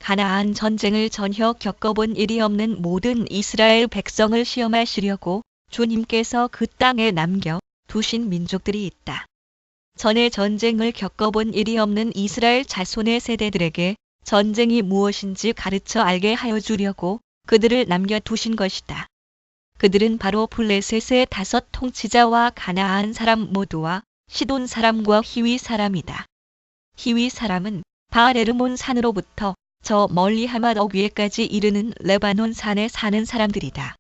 가나안 전쟁을 전혀 겪어본 일이 없는 모든 이스라엘 백성을 시험하시려고 주님께서 그 땅에 남겨 두신 민족들이 있다. 전에 전쟁을 겪어본 일이 없는 이스라엘 자손의 세대들에게 전쟁이 무엇인지 가르쳐 알게 하여 주려고 그들을 남겨두신 것이다. 그들은 바로 블레셋의 5 통치자와 가나안 사람 모두와 시돈 사람과 히위 사람이다. 히위 사람은 바알에르몬 산으로부터 저 멀리 하맛 위에까지 이르는 레바논 산에 사는 사람들이다.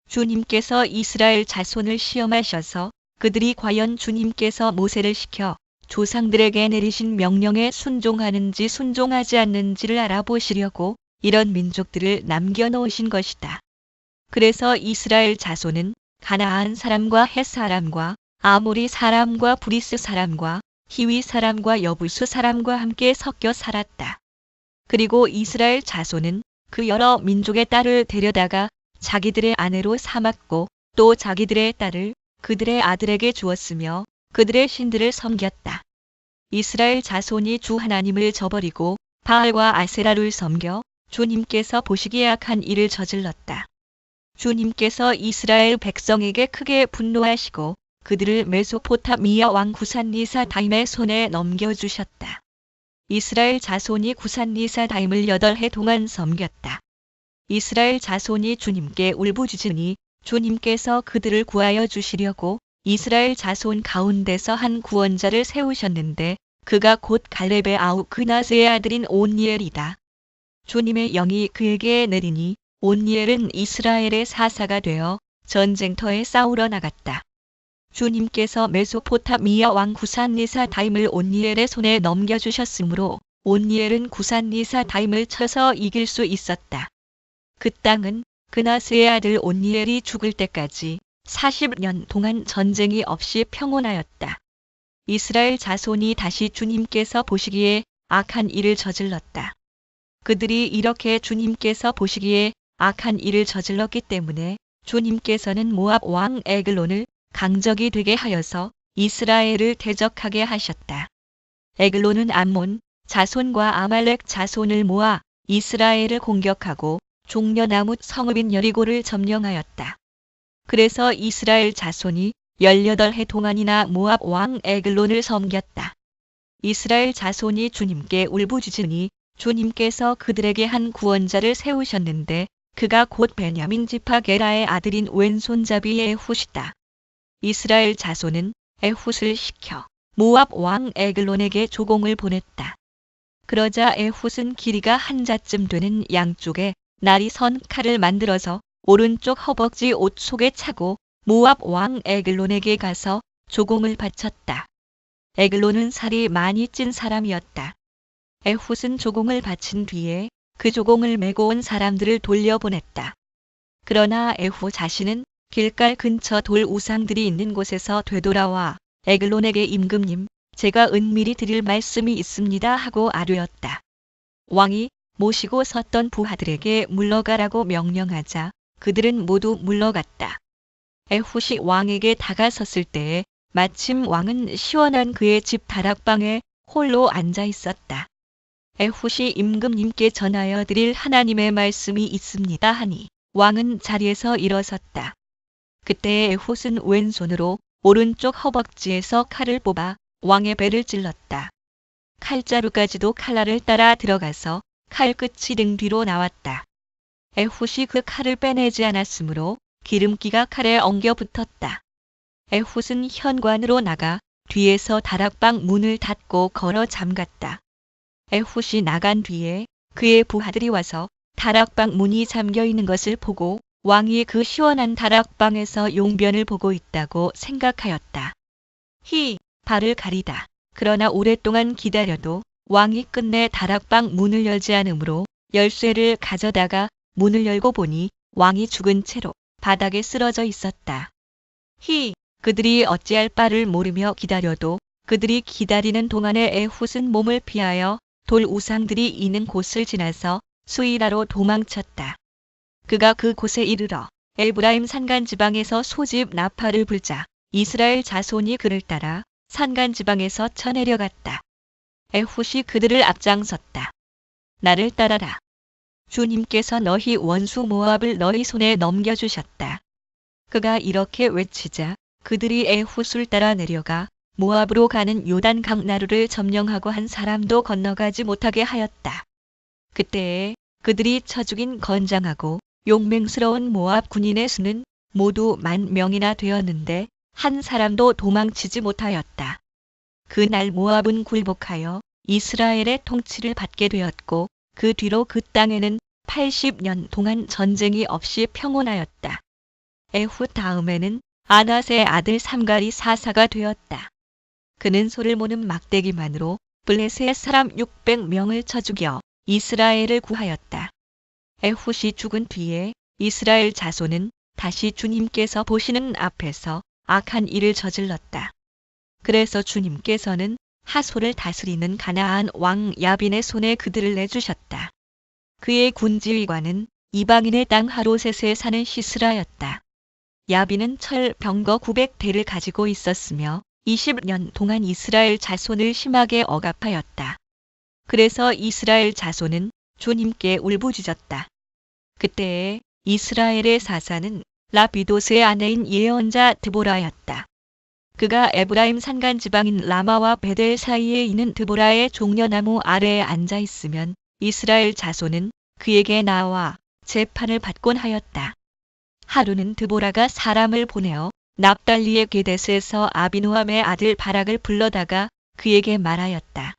주님께서 이스라엘 자손을 시험하셔서 그들이 과연 주님께서 모세를 시켜 조상들에게 내리신 명령에 순종하는지 순종하지 않는지를 알아보시려고 이런 민족들을 남겨놓으신 것이다. 그래서 이스라엘 자손은 가나안 사람과 헷 사람과 아모리 사람과 브리스 사람과 히위 사람과 여부수 사람과 함께 섞여 살았다. 그리고 이스라엘 자손은 그 여러 민족의 딸을 데려다가 자기들의 아내로 삼았고 또 자기들의 딸을 그들의 아들에게 주었으며 그들의 신들을 섬겼다. 이스라엘 자손이 주 하나님을 저버리고 바알과 아세라를 섬겨 주님께서 보시기에 악한 일을 저질렀다. 주님께서 이스라엘 백성에게 크게 분노하시고 그들을 메소포타미아 왕 구산리사다임의 손에 넘겨주셨다. 이스라엘 자손이 구산리사다임을 8해 동안 섬겼다. 이스라엘 자손이 주님께 울부짖으니 주님께서 그들을 구하여 주시려고 이스라엘 자손 가운데서 한 구원자를 세우셨는데 그가 곧 갈렙의 아우 그나스의 아들인 온니엘이다. 주님의 영이 그에게 내리니 온니엘은 이스라엘의 사사가 되어 전쟁터에 싸우러 나갔다. 주님께서 메소포타미아 왕 구산리사다임을 온니엘의 손에 넘겨주셨으므로 온니엘은 구산리사다임을 쳐서 이길 수 있었다. 그 땅은 그나스의 아들 온니엘이 죽을 때까지 40년 동안 전쟁이 없이 평온하였다. 이스라엘 자손이 다시 주님께서 보시기에 악한 일을 저질렀다. 그들이 이렇게 주님께서 보시기에 악한 일을 저질렀기 때문에 주님께서는 모압 왕 에글론을 강적이 되게 하여서 이스라엘을 대적하게 하셨다. 에글론은 암몬 자손과 아말렉 자손을 모아 이스라엘을 공격하고 종려나무 성읍인 여리고를 점령하였다. 그래서 이스라엘 자손이 18해 동안이나 모압 왕 에글론을 섬겼다. 이스라엘 자손이 주님께 울부짖으니 주님께서 그들에게 한 구원자를 세우셨는데 그가 곧 베냐민 지파 게라의 아들인 왼손잡이 에훗이다. 이스라엘 자손은 에훗을 시켜 모압 왕 에글론에게 조공을 보냈다. 그러자 에훗은 길이가 한 자쯤 되는 양쪽에 날이 선 칼을 만들어서 오른쪽 허벅지 옷 속에 차고 모압 왕 에글론에게 가서 조공을 바쳤다. 에글론은 살이 많이 찐 사람이었다. 에훗은 조공을 바친 뒤에 그 조공을 메고 온 사람들을 돌려보냈다. 그러나 에훗 자신은 길갈 근처 돌 우상들이 있는 곳에서 되돌아와 에글론에게 임금님, 제가 은밀히 드릴 말씀이 있습니다 하고 아뢰었다. 왕이 모시고 섰던 부하들에게 물러가라고 명령하자 그들은 모두 물러갔다. 에훗이 왕에게 다가섰을 때에 마침 왕은 시원한 그의 집 다락방에 홀로 앉아 있었다. 에훗이 임금님께 전하여 드릴 하나님의 말씀이 있습니다 하니 왕은 자리에서 일어섰다. 그때 에훗은 왼손으로 오른쪽 허벅지에서 칼을 뽑아 왕의 배를 찔렀다. 칼자루까지도 칼날을 따라 들어가서 칼끝이 등 뒤로 나왔다. 에훗이 그 칼을 빼내지 않았으므로 기름기가 칼에 엉겨 붙었다. 에훗은 현관으로 나가 뒤에서 다락방 문을 닫고 걸어 잠갔다. 에훗이 나간 뒤에 그의 부하들이 와서 다락방 문이 잠겨 있는 것을 보고 왕이 그 시원한 다락방에서 용변을 보고 있다고 생각하였다. 발을 가리다. 그러나 오랫동안 기다려도 왕이 끝내 다락방 문을 열지 않으므로 열쇠를 가져다가 문을 열고 보니 왕이 죽은 채로 바닥에 쓰러져 있었다. 그들이 어찌할 바를 모르며 기다려도 그들이 기다리는 동안에 에훗은 몸을 피하여 돌 우상들이 있는 곳을 지나서 수이라로 도망쳤다. 그가 그 곳에 이르러 에브라임 산간지방에서 소집 나팔을 불자 이스라엘 자손이 그를 따라 산간지방에서 쳐내려갔다. 에훗이 그들을 앞장섰다. 나를 따라라. 주님께서 너희 원수 모압을 너희 손에 넘겨주셨다. 그가 이렇게 외치자 그들이 에훗을 따라 내려가 모압으로 가는 요단강 나루를 점령하고 한 사람도 건너가지 못하게 하였다. 그때에 그들이 쳐 죽인 건장하고 용맹스러운 모압 군인의 수는 모두 10,000명이나 되었는데 한 사람도 도망치지 못하였다. 그날 모압은 굴복하여 이스라엘의 통치를 받게 되었고 그 뒤로 그 땅에는 80년 동안 전쟁이 없이 평온하였다. 에훗 다음에는 아낫의 아들 삼갈이 사사가 되었다. 그는 소를 모는 막대기만으로 블레셋 사람 600명을 쳐 죽여 이스라엘을 구하였다. 에훗이 죽은 뒤에 이스라엘 자손은 다시 주님께서 보시는 앞에서 악한 일을 저질렀다. 그래서 주님께서는 하솔을 다스리는 가나안 왕 야빈의 손에 그들을 내주셨다. 그의 군지휘관은 이방인의 땅 하롯셋에 사는 시스라였다. 야빈은 철 병거 900대를 가지고 있었으며 20년 동안 이스라엘 자손을 심하게 억압하였다. 그래서 이스라엘 자손은 주님께 울부짖었다. 그때에 이스라엘의 사사는 라비도스의 아내인 예언자 드보라였다. 그가 에브라임 산간 지방인 라마와 베델 사이에 있는 드보라의 종려나무 아래에 앉아 있으면 이스라엘 자손은 그에게 나와 재판을 받곤 하였다. 하루는 드보라가 사람을 보내어 납달리의 게데스에서 아비노함의 아들 바락을 불러다가 그에게 말하였다.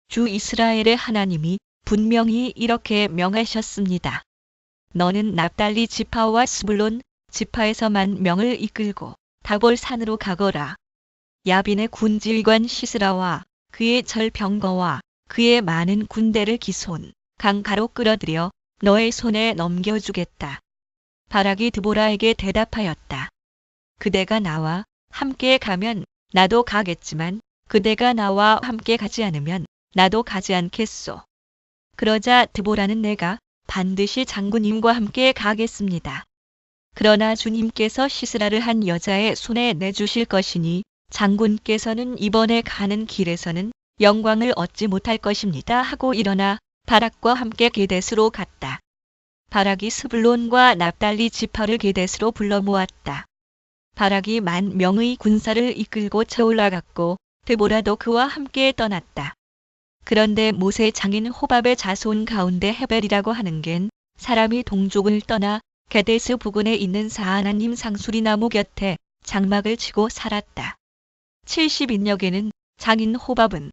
주 이스라엘의 하나님이 분명히 이렇게 명하셨습니다. 너는 납달리 지파와 스불론 지파에서 10,000명을 이끌고 다볼 산으로 가거라. 야빈의 군지휘관 시스라와 그의 절병거와 그의 많은 군대를 기손 강가로 끌어들여 너의 손에 넘겨주겠다. 바락이 드보라에게 대답하였다. 그대가 나와 함께 가면 나도 가겠지만 그대가 나와 함께 가지 않으면 나도 가지 않겠소. 그러자 드보라는 내가 반드시 장군님과 함께 가겠습니다. 그러나 주님께서 시스라를 한 여자의 손에 내주실 것이니 장군께서는 이번에 가는 길에서는 영광을 얻지 못할 것입니다 하고 일어나 바락과 함께 게데스로 갔다. 바락이 스불론과 납달리 지파를 게데스로 불러 모았다. 바락이 10,000명의 군사를 이끌고 쳐올라갔고 드보라도 그와 함께 떠났다. 그런데 모세 장인 호밥의 자손 가운데 헤벨이라고 하는 겐 사람이 동족을 떠나 게데스 부근에 있는 사하나님 상수리 나무 곁에 장막을 치고 살았다. 70인역에는 장인 호밥은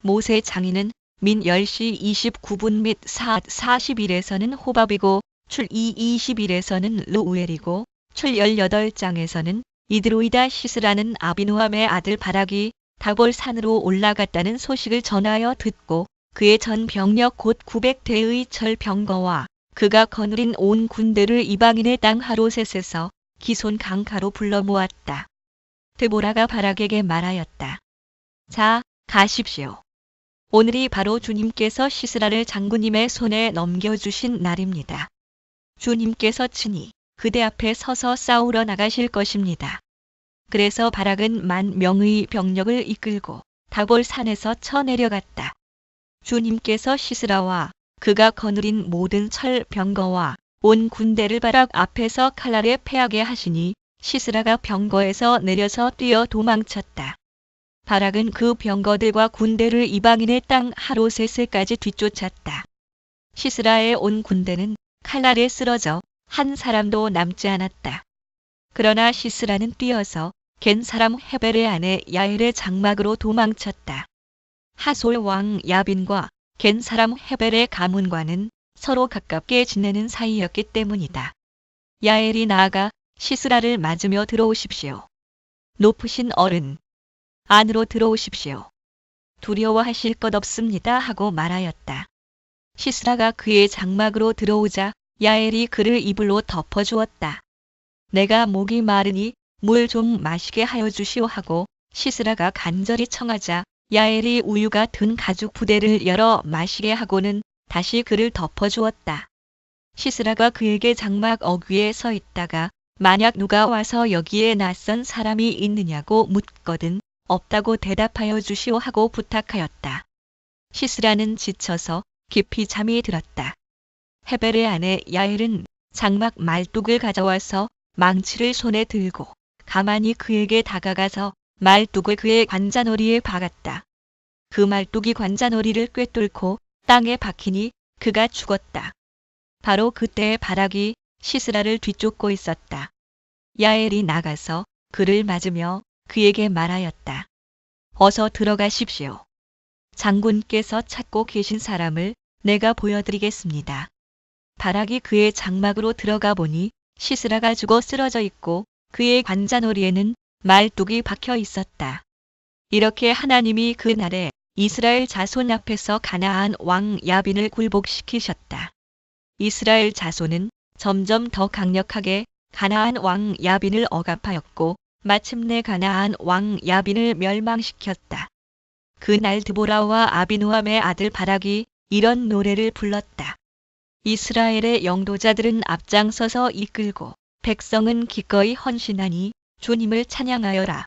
모세 장인은 민 10시 29분 및 사앗 41에서는 호밥이고 출 21에서는 루우엘이고 출 18장에서는 이드로이다 시스라는 아비노함의 아들 바락이 다볼 산으로 올라갔다는 소식을 전하여 듣고 그의 전 병력 곧 900대의 철병거와 그가 거느린 온 군대를 이방인의 땅 하롯셋에서 기손 강가로 불러 모았다. 드보라가 바락에게 말하였다. 자, 가십시오. 오늘이 바로 주님께서 시스라를 장군님의 손에 넘겨주신 날입니다. 주님께서 친히 그대 앞에 서서 싸우러 나가실 것입니다. 그래서 바락은 10,000명의 병력을 이끌고 다볼 산에서 쳐내려갔다. 주님께서 시스라와 그가 거느린 모든 철 병거와 온 군대를 바락 앞에서 칼날에 패하게 하시니 시스라가 병거에서 내려서 뛰어 도망쳤다. 바락은 그 병거들과 군대를 이방인의 땅 하롯셋에까지 뒤쫓았다. 시스라의 온 군대는 칼날에 쓰러져 한 사람도 남지 않았다. 그러나 시스라는 뛰어서 겐 사람 헤벨의 아내 야엘의 장막으로 도망쳤다. 하솔 왕 야빈과 겐 사람 헤벨의 가문과는 서로 가깝게 지내는 사이였기 때문이다. 야엘이 나아가 시스라를 맞으며 들어오십시오. 높으신 어른, 안으로 들어오십시오. 두려워하실 것 없습니다 하고 말하였다. 시스라가 그의 장막으로 들어오자 야엘이 그를 이불로 덮어주었다. 내가 목이 마르니 물 좀 마시게 하여 주시오 하고 시스라가 간절히 청하자 야엘이 우유가 든 가죽 부대를 열어 마시게 하고는 다시 그를 덮어주었다. 시스라가 그에게 장막 어귀에 서 있다가 만약 누가 와서 여기에 낯선 사람이 있느냐고 묻거든 없다고 대답하여 주시오 하고 부탁하였다. 시스라는 지쳐서 깊이 잠이 들었다. 헤벨의 아내 야엘은 장막 말뚝을 가져와서 망치를 손에 들고 가만히 그에게 다가가서 말뚝을 그의 관자놀이에 박았다. 그 말뚝이 관자놀이를 꿰뚫고 땅에 박히니 그가 죽었다. 바로 그때 바락이 시스라를 뒤쫓고 있었다. 야엘이 나가서 그를 맞으며 그에게 말하였다. 어서 들어가십시오. 장군께서 찾고 계신 사람을 내가 보여드리겠습니다. 바락이 그의 장막으로 들어가 보니 시스라가 죽어 쓰러져 있고 그의 관자놀이에는 말뚝이 박혀 있었다. 이렇게 하나님이 그날에 이스라엘 자손 앞에서 가나안 왕 야빈을 굴복시키셨다. 이스라엘 자손은 점점 더 강력하게 가나안 왕 야빈을 억압하였고 마침내 가나안 왕 야빈을 멸망시켰다. 그날 드보라와 아비노함의 아들 바락이 이런 노래를 불렀다. 이스라엘의 영도자들은 앞장서서 이끌고 백성은 기꺼이 헌신하니 주님을 찬양하여라.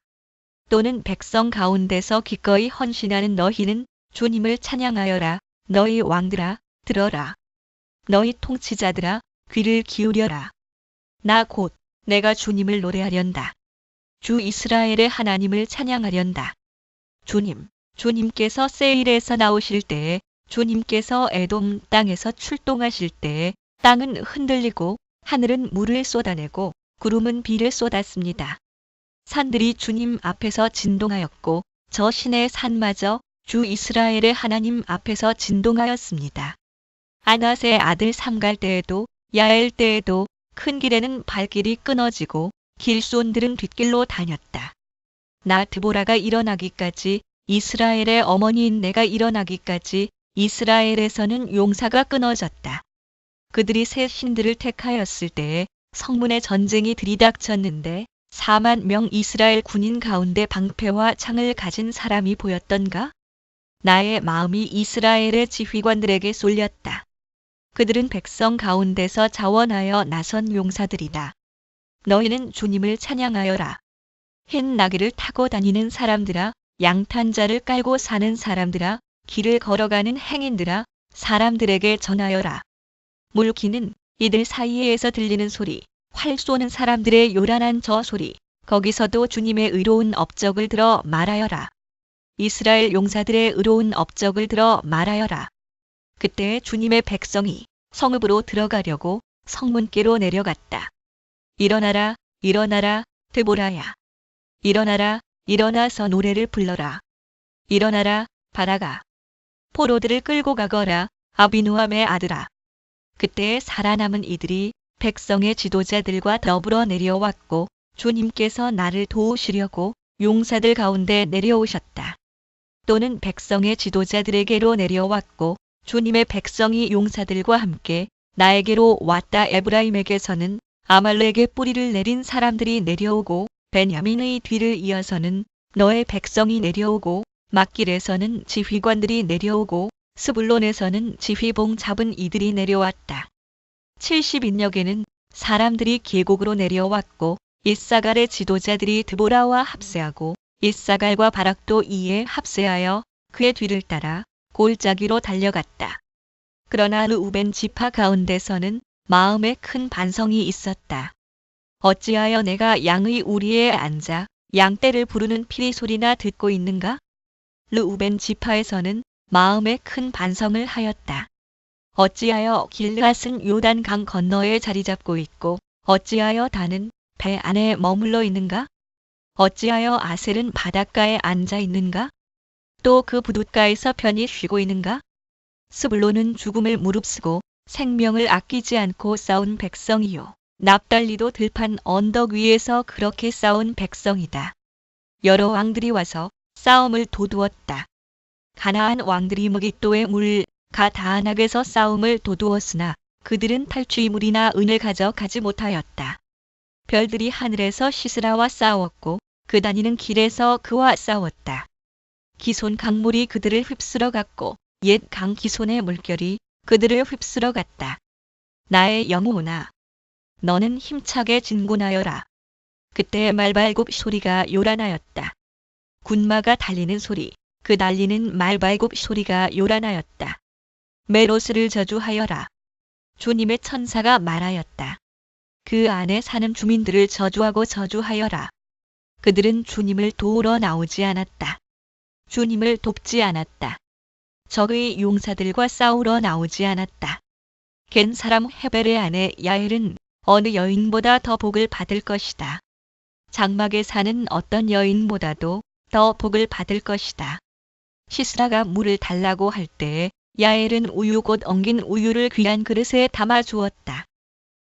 또는 백성 가운데서 기꺼이 헌신하는 너희는 주님을 찬양하여라. 너희 왕들아 들어라. 너희 통치자들아 귀를 기울여라. 나 곧 내가 주님을 노래하련다. 주 이스라엘의 하나님을 찬양하련다. 주님께서 세일에서 나오실 때에 주님께서 에돔 땅에서 출동하실 때에 땅은 흔들리고 하늘은 물을 쏟아내고 구름은 비를 쏟았습니다. 산들이 주님 앞에서 진동하였고 저 신의 산마저 주 이스라엘의 하나님 앞에서 진동하였습니다. 아낫의 아들 삼갈 때에도 야엘 때에도 큰 길에는 발길이 끊어지고 길손들은 뒷길로 다녔다. 나 드보라가 일어나기까지 이스라엘의 어머니인 내가 일어나기까지 이스라엘에서는 용사가 끊어졌다. 그들이 새 신들을 택하였을 때에 성문에 전쟁이 들이닥쳤는데 4만 명 이스라엘 군인 가운데 방패와 창을 가진 사람이 보였던가? 나의 마음이 이스라엘의 지휘관들에게 쏠렸다. 그들은 백성 가운데서 자원하여 나선 용사들이다. 너희는 주님을 찬양하여라. 흰 나귀를 타고 다니는 사람들아, 양탄자를 깔고 사는 사람들아, 길을 걸어가는 행인들아, 사람들에게 전하여라. 물기는 이들 사이에서 들리는 소리, 활 쏘는 사람들의 요란한 저 소리, 거기서도 주님의 의로운 업적을 들어 말하여라. 이스라엘 용사들의 의로운 업적을 들어 말하여라. 그때 주님의 백성이 성읍으로 들어가려고 성문께로 내려갔다. 일어나라, 일어나라, 드보라야. 일어나라, 일어나서 노래를 불러라. 일어나라, 바라가. 포로들을 끌고 가거라, 아비누함의 아들아. 그때 살아남은 이들이 백성의 지도자들과 더불어 내려왔고 주님께서 나를 도우시려고 용사들 가운데 내려오셨다. 또는 백성의 지도자들에게로 내려왔고 주님의 백성이 용사들과 함께 나에게로 왔다. 에브라임에게서는 아말렉의 뿌리를 내린 사람들이 내려오고 베냐민의 뒤를 이어서는 너의 백성이 내려오고 막길에서는 지휘관들이 내려오고 스불론에서는 지휘봉 잡은 이들이 내려왔다. 70인역에는 사람들이 계곡으로 내려왔고 이사갈의 지도자들이 드보라와 합세하고 이사갈과 바락도 이에 합세하여 그의 뒤를 따라 골짜기로 달려갔다. 그러나 르우벤 지파 가운데서는 마음에 큰 반성이 있었다. 어찌하여 내가 양의 우리에 앉아 양떼를 부르는 피리 소리나 듣고 있는가? 르우벤 지파에서는 마음에 큰 반성을 하였다. 어찌하여 길르앗은 요단강 건너에 자리 잡고 있고 어찌하여 단은 배 안에 머물러 있는가? 어찌하여 아셀은 바닷가에 앉아 있는가? 또 그 부둣가에서 편히 쉬고 있는가? 스불론은 죽음을 무릅쓰고 생명을 아끼지 않고 싸운 백성이요. 납달리도 들판 언덕 위에서 그렇게 싸운 백성이다. 여러 왕들이 와서 싸움을 도두었다. 가나안 왕들이 무깃도의 물 가다안악에서 싸움을 도두었으나 그들은 탈취물이나 은을 가져가지 못하였다. 별들이 하늘에서 시스라와 싸웠고 그 다니는 길에서 그와 싸웠다. 기손 강물이 그들을 휩쓸어 갔고 옛 강 기손의 물결이 그들을 휩쓸어 갔다. 나의 영혼아, 너는 힘차게 진군하여라. 그때 말발굽 소리가 요란하였다. 군마가 달리는 소리, 그 달리는 말발굽 소리가 요란하였다. 메로스를 저주하여라. 주님의 천사가 말하였다. 그 안에 사는 주민들을 저주하고 저주하여라. 그들은 주님을 도우러 나오지 않았다. 주님을 돕지 않았다. 적의 용사들과 싸우러 나오지 않았다. 겐 사람 헤벨의 아내 야엘은 어느 여인보다 더 복을 받을 것이다. 장막에 사는 어떤 여인보다도 더 복을 받을 것이다. 시스라가 물을 달라고 할 때에 야엘은 우유 곧 엉긴 우유를 귀한 그릇에 담아 주었다.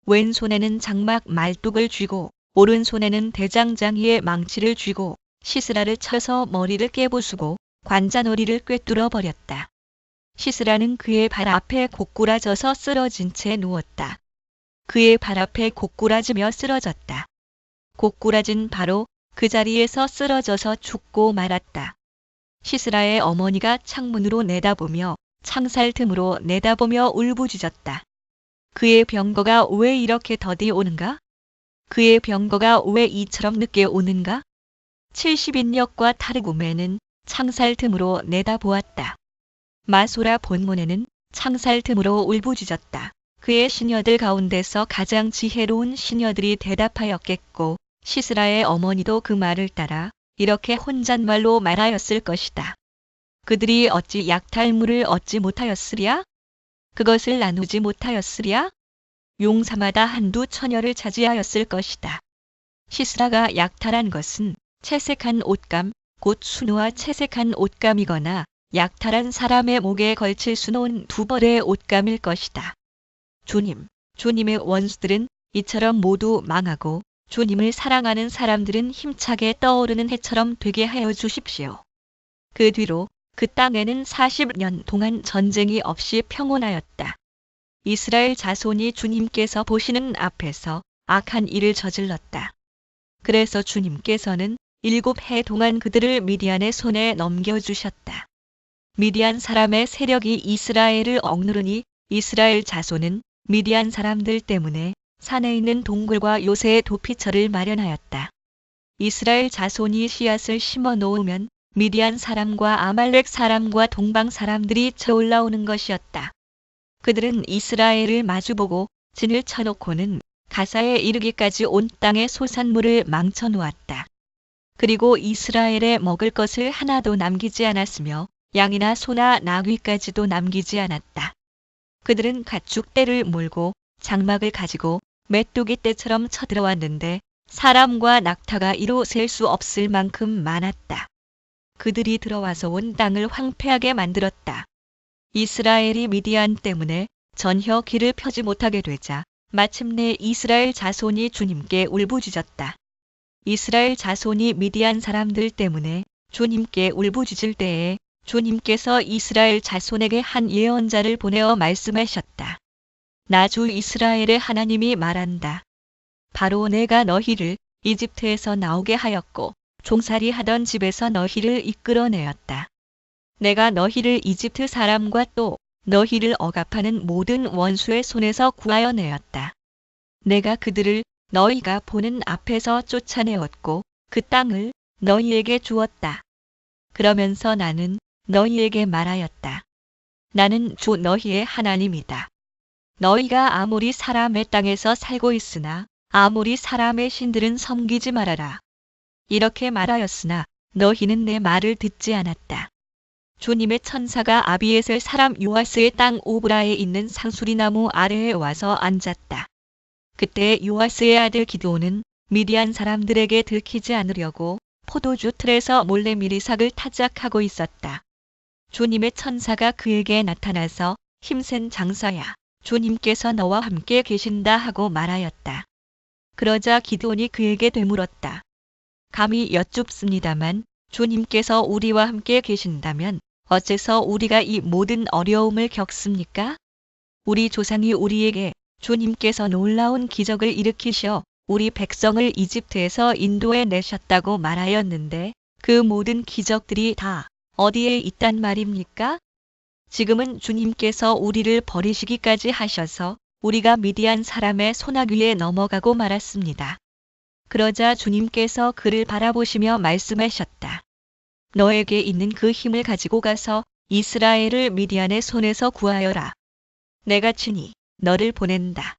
왼손에는 장막 말뚝을 쥐고 오른손에는 대장장이의 망치를 쥐고 시스라를 쳐서 머리를 깨부수고 관자놀이를 꿰뚫어 버렸다. 시스라는 그의 발 앞에 고꾸라져서 쓰러진 채 누웠다. 그의 발 앞에 고꾸라지며 쓰러졌다. 고꾸라진 바로 그 자리에서 쓰러져서 죽고 말았다. 시스라의 어머니가 창문으로 내다보며 창살 틈으로 내다보며 울부짖었다. 그의 병거가 왜 이렇게 더디 오는가? 그의 병거가 왜 이처럼 늦게 오는가? 70인역과 타르구메는 창살 틈으로 내다보았다. 마소라 본문에는 창살 틈으로 울부짖었다. 그의 시녀들 가운데서 가장 지혜로운 시녀들이 대답하였겠고 시스라의 어머니도 그 말을 따라 이렇게 혼잣말로 말하였을 것이다. 그들이 어찌 약탈물을 얻지 못하였으랴? 그것을 나누지 못하였으랴? 용사마다 한두 처녀를 차지하였을 것이다. 시스라가 약탈한 것은 채색한 옷감, 곧 순우와 채색한 옷감이거나 약탈한 사람의 목에 걸칠 수놓은 두 벌의 옷감일 것이다. 주님의 원수들은 이처럼 모두 망하고 주님을 사랑하는 사람들은 힘차게 떠오르는 해처럼 되게 하여 주십시오. 그 뒤로 그 땅에는 40년 동안 전쟁이 없이 평온하였다. 이스라엘 자손이 주님께서 보시는 앞에서 악한 일을 저질렀다. 그래서 주님께서는 7해 동안 그들을 미디안의 손에 넘겨주셨다. 미디안 사람의 세력이 이스라엘을 억누르니 이스라엘 자손은 미디안 사람들 때문에 산에 있는 동굴과 요새의 도피처를 마련하였다. 이스라엘 자손이 씨앗을 심어 놓으면 미디안 사람과 아말렉 사람과 동방 사람들이 쳐올라오는 것이었다. 그들은 이스라엘을 마주보고 진을 쳐놓고는 가사에 이르기까지 온 땅의 소산물을 망쳐 놓았다. 그리고 이스라엘에 먹을 것을 하나도 남기지 않았으며 양이나 소나 나귀까지도 남기지 않았다. 그들은 가축 떼를 몰고 장막을 가지고 메뚜기 떼처럼 쳐들어왔는데 사람과 낙타가 이로 셀 수 없을 만큼 많았다. 그들이 들어와서 온 땅을 황폐하게 만들었다. 이스라엘이 미디안 때문에 전혀 길을 펴지 못하게 되자 마침내 이스라엘 자손이 주님께 울부짖었다. 이스라엘 자손이 미디안 사람들 때문에 주님께 울부짖을 때에 주님께서 이스라엘 자손에게 한 예언자를 보내어 말씀하셨다. 나 주 이스라엘의 하나님이 말한다. 바로 내가 너희를 이집트에서 나오게 하였고 종살이 하던 집에서 너희를 이끌어내었다. 내가 너희를 이집트 사람과 또 너희를 억압하는 모든 원수의 손에서 구하여 내었다. 내가 그들을 너희가 보는 앞에서 쫓아내었고 그 땅을 너희에게 주었다. 그러면서 나는 너희에게 말하였다. 나는 주 너희의 하나님이다. 너희가 아무리 사람의 땅에서 살고 있으나 아무리 사람의 신들은 섬기지 말아라. 이렇게 말하였으나 너희는 내 말을 듣지 않았다. 주님의 천사가 아비에셀 사람 요아스의 땅 오브라에 있는 상수리나무 아래에 와서 앉았다. 그때 요아스의 아들 기드온은 미디안 사람들에게 들키지 않으려고 포도주 틀에서 몰래 미리삭을 타작하고 있었다. 주님의 천사가 그에게 나타나서 힘센 장사야, 주님께서 너와 함께 계신다 하고 말하였다. 그러자 기드온이 그에게 되물었다. 감히 여쭙습니다만 주님께서 우리와 함께 계신다면 어째서 우리가 이 모든 어려움을 겪습니까? 우리 조상이 우리에게 주님께서 놀라운 기적을 일으키셔 우리 백성을 이집트에서 인도해 내셨다고 말하였는데 그 모든 기적들이 다 어디에 있단 말입니까? 지금은 주님께서 우리를 버리시기까지 하셔서 우리가 미디안 사람의 손아귀에 넘어가고 말았습니다. 그러자 주님께서 그를 바라보시며 말씀하셨다. 너에게 있는 그 힘을 가지고 가서 이스라엘을 미디안의 손에서 구하여라. 내가 친히 너를 보낸다.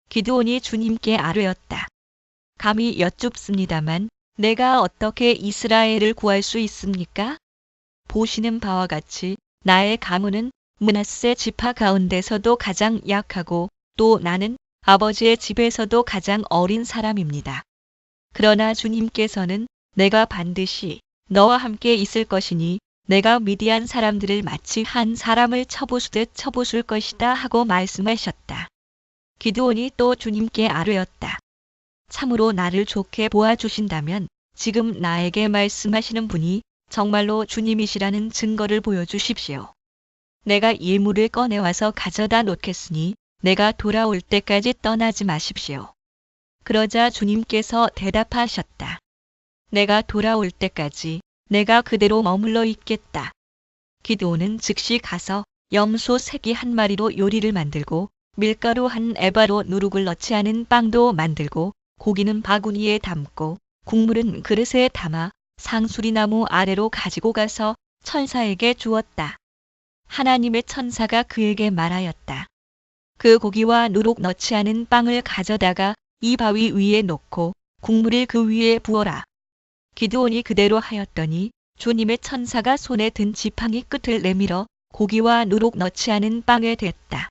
기드온이 주님께 아뢰었다. 감히 여쭙습니다만 내가 어떻게 이스라엘을 구할 수 있습니까? 보시는 바와 같이 나의 가문은 므낫세 지파 가운데서도 가장 약하고 또 나는 아버지의 집에서도 가장 어린 사람입니다. 그러나 주님께서는 내가 반드시 너와 함께 있을 것이니 내가 미디안 사람들을 마치 한 사람을 쳐부수듯 쳐부술 것이다 하고 말씀하셨다. 기드온이 또 주님께 아뢰었다. 참으로 나를 좋게 보아주신다면 지금 나에게 말씀하시는 분이 정말로 주님이시라는 증거를 보여주십시오. 내가 예물을 꺼내와서 가져다 놓겠으니 내가 돌아올 때까지 떠나지 마십시오. 그러자 주님께서 대답하셨다. 내가 돌아올 때까지 내가 그대로 머물러 있겠다. 기드온은 즉시 가서 염소 새끼 한 마리로 요리를 만들고 밀가루 한 에바로 누룩을 넣지 않은 빵도 만들고 고기는 바구니에 담고 국물은 그릇에 담아 상수리나무 아래로 가지고 가서 천사에게 주었다. 하나님의 천사가 그에게 말하였다. 그 고기와 누룩 넣지 않은 빵을 가져다가 이 바위 위에 놓고 국물을 그 위에 부어라. 기드온이 그대로 하였더니 주님의 천사가 손에 든 지팡이 끝을 내밀어 고기와 누룩 넣지 않은 빵에 댔다.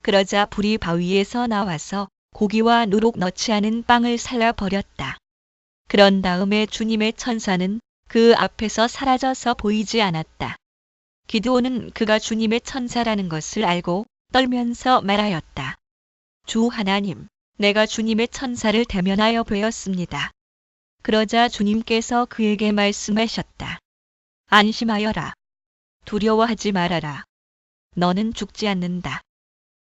그러자 불이 바위에서 나와서 고기와 누룩 넣지 않은 빵을 살라버렸다. 그런 다음에 주님의 천사는 그 앞에서 사라져서 보이지 않았다. 기드온은 그가 주님의 천사라는 것을 알고 떨면서 말하였다. 주 하나님, 내가 주님의 천사를 대면하여 뵈었습니다. 그러자 주님께서 그에게 말씀하셨다. 안심하여라. 두려워하지 말아라. 너는 죽지 않는다.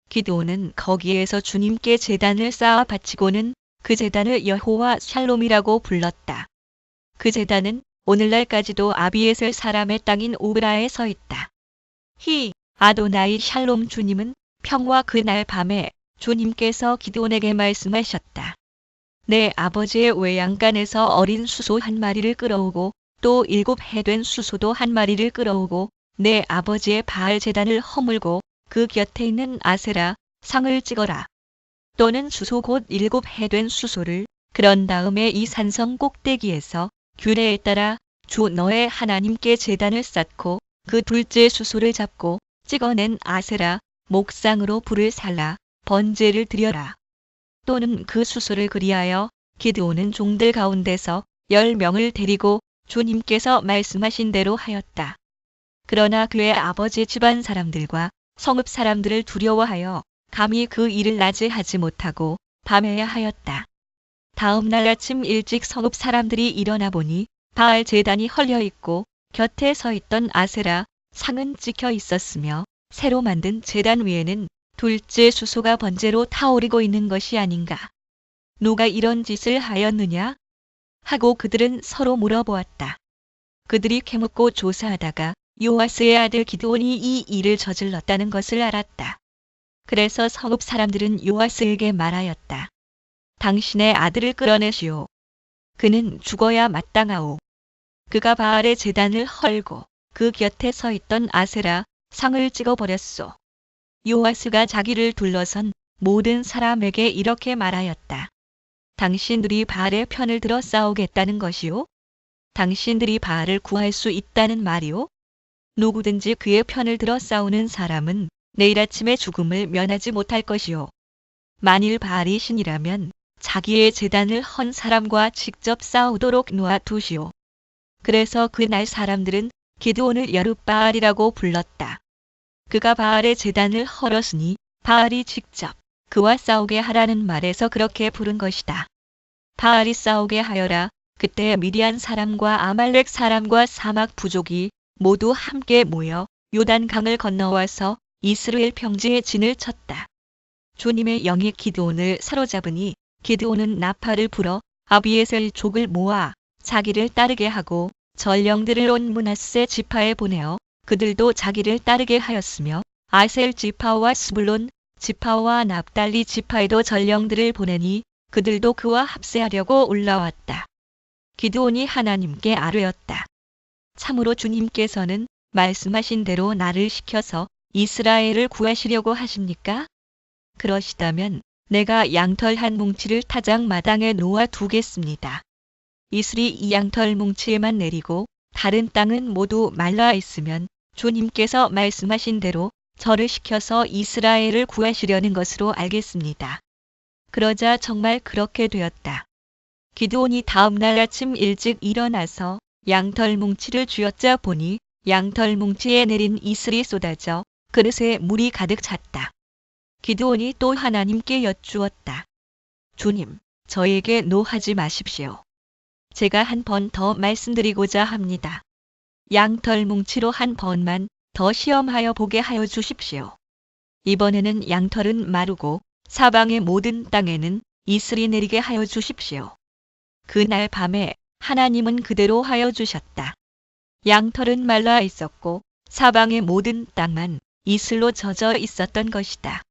기드온은 거기에서 주님께 제단을 쌓아 바치고는 그 제단을 여호와 샬롬이라고 불렀다. 그 제단은 오늘날까지도 아비에셀 사람의 땅인 오브라에 서 있다. 히 아도나이 샬롬 주님은 평화 그날 밤에 주님께서 기드온에게 말씀하셨다. 내 아버지의 외양간에서 어린 수소 한 마리를 끌어오고 또 7해 된 수소도 한 마리를 끌어오고 내 아버지의 바알 제단을 허물고 그 곁에 있는 아세라 상을 찍어라. 또는 수소 곧 7해 된 수소를 그런 다음에 이 산성 꼭대기에서 규례에 따라 주 너의 하나님께 제단을 쌓고 그 둘째 수소를 잡고 찍어낸 아세라 목상으로 불을 살라 번제를 드려라. 또는 그 수소를 그리하여 기드온은 종들 가운데서 10명을 데리고 주님께서 말씀하신 대로 하였다. 그러나 그의 아버지 집안 사람들과 성읍 사람들을 두려워하여 감히 그 일을 낮에 하지 못하고 밤에야 하였다. 다음 날 아침 일찍 성읍 사람들이 일어나 보니 바알 제단이 헐려 있고 곁에 서 있던 아세라 상은 찍혀 있었으며 새로 만든 제단 위에는 둘째 수소가 번제로 타오르고 있는 것이 아닌가. 누가 이런 짓을 하였느냐? 하고 그들은 서로 물어보았다. 그들이 캐묻고 조사하다가 요아스의 아들 기드온이 이 일을 저질렀다는 것을 알았다. 그래서 성읍 사람들은 요아스에게 말하였다. 당신의 아들을 끌어내시오. 그는 죽어야 마땅하오. 그가 바알의 제단을 헐고 그 곁에 서 있던 아세라 상을 찍어버렸소. 요아스가 자기를 둘러선 모든 사람에게 이렇게 말하였다. 당신들이 바알의 편을 들어 싸우겠다는 것이오? 당신들이 바알을 구할 수 있다는 말이오? 누구든지 그의 편을 들어 싸우는 사람은 내일 아침에 죽음을 면하지 못할 것이오. 만일 바알이 신이라면 자기의 제단을 헌 사람과 직접 싸우도록 놓아두시오. 그래서 그날 사람들은 기드온을 여룻바알이라고 불렀다. 그가 바알의 제단을 헐었으니 바알이 직접 그와 싸우게 하라는 말에서 그렇게 부른 것이다. 바알이 싸우게 하여라. 그때 미디안 사람과 아말렉 사람과 사막 부족이 모두 함께 모여 요단강을 건너와서 이스라엘 평지에 진을 쳤다. 주님의 영이 기드온을 사로잡으니 기드온은 나팔을 불어 아비에셀 족을 모아 자기를 따르게 하고 전령들을 온 므낫세 지파에 보내어 그들도 자기를 따르게 하였으며 아셀 지파와 스불론 지파와 납달리 지파에도 전령들을 보내니 그들도 그와 합세하려고 올라왔다. 기드온이 하나님께 아뢰었다. 참으로 주님께서는 말씀하신 대로 나를 시켜서 이스라엘을 구하시려고 하십니까? 그러시다면 내가 양털 한 뭉치를 타작마당에 놓아 두겠습니다. 이슬이 이 양털 뭉치에만 내리고 다른 땅은 모두 말라 있으면 주님께서 말씀하신 대로 저를 시켜서 이스라엘을 구하시려는 것으로 알겠습니다. 그러자 정말 그렇게 되었다. 기드온이 다음 날 아침 일찍 일어나서 양털 뭉치를 쥐어짜 보니 양털 뭉치에 내린 이슬이 쏟아져 그릇에 물이 가득 찼다. 기드온이 또 하나님께 여쭈었다. 주님, 저에게 노하지 마십시오. 제가 한 번 더 말씀드리고자 합니다. 양털 뭉치로 한 번만 더 시험하여 보게 하여 주십시오. 이번에는 양털은 마르고 사방의 모든 땅에는 이슬이 내리게 하여 주십시오. 그날 밤에 하나님은 그대로 하여 주셨다. 양털은 말라 있었고 사방의 모든 땅만 이슬로 젖어 있었던 것이다.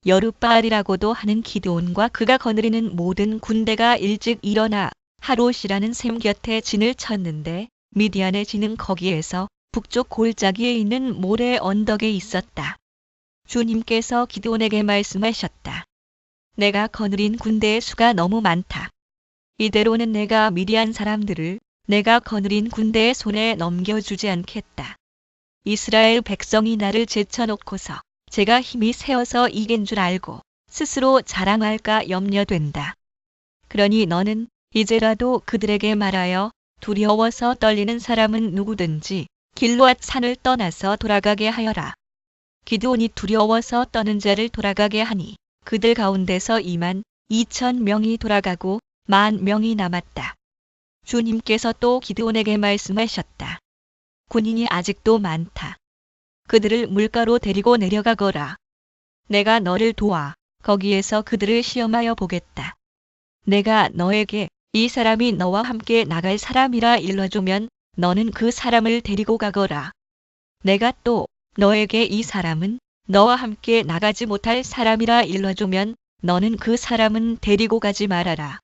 여룻바알이라고도 하는 기드온과 그가 거느리는 모든 군대가 일찍 일어나 하롯이라는 샘 곁에 진을 쳤는데 미디안의 진은 거기에서 북쪽 골짜기에 있는 모래 언덕에 있었다. 주님께서 기드온에게 말씀하셨다. 내가 거느린 군대의 수가 너무 많다. 이대로는 내가 미디안 사람들을 내가 거느린 군대의 손에 넘겨주지 않겠다. 이스라엘 백성이 나를 제쳐놓고서 제가 힘이 세어서 이긴 줄 알고 스스로 자랑할까 염려된다. 그러니 너는 이제라도 그들에게 말하여 두려워서 떨리는 사람은 누구든지 길르앗 산을 떠나서 돌아가게 하여라. 기드온이 두려워서 떠는 자를 돌아가게 하니 그들 가운데서 22,000명이 돌아가고 10,000명이 남았다. 주님께서 또 기드온에게 말씀하셨다. 군인이 아직도 많다. 그들을 물가로 데리고 내려가거라. 내가 너를 도와 거기에서 그들을 시험하여 보겠다. 내가 너에게 이 사람이 너와 함께 나갈 사람이라 일러주면 너는 그 사람을 데리고 가거라. 내가 또 너에게 이 사람은 너와 함께 나가지 못할 사람이라 일러주면 너는 그 사람은 데리고 가지 말아라.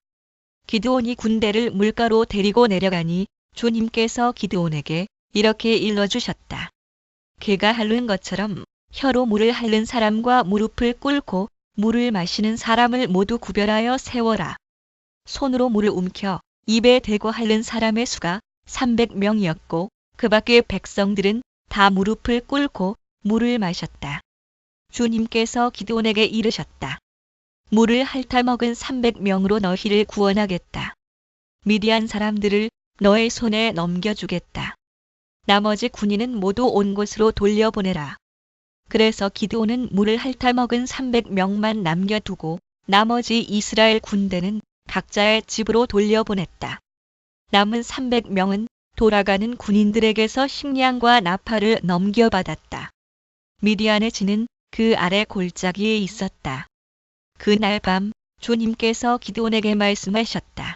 기드온이 군대를 물가로 데리고 내려가니 주님께서 기드온에게 이렇게 일러주셨다. 개가 핥는 것처럼 혀로 물을 핥는 사람과 무릎을 꿇고 물을 마시는 사람을 모두 구별하여 세워라. 손으로 물을 움켜 입에 대고 핥는 사람의 수가 300명이었고 그 밖의 백성들은 다 무릎을 꿇고 물을 마셨다. 주님께서 기드온에게 이르셨다. 물을 핥아먹은 300명으로 너희를 구원하겠다. 미디안 사람들을 너의 손에 넘겨주겠다. 나머지 군인은 모두 온 곳으로 돌려보내라. 그래서 기드온은 물을 핥아먹은 300명만 남겨두고 나머지 이스라엘 군대는 각자의 집으로 돌려보냈다. 남은 300명은 돌아가는 군인들에게서 식량과 나팔을 넘겨받았다. 미디안의 진은 그 아래 골짜기에 있었다. 그날 밤 주님께서 기드온에게 말씀하셨다.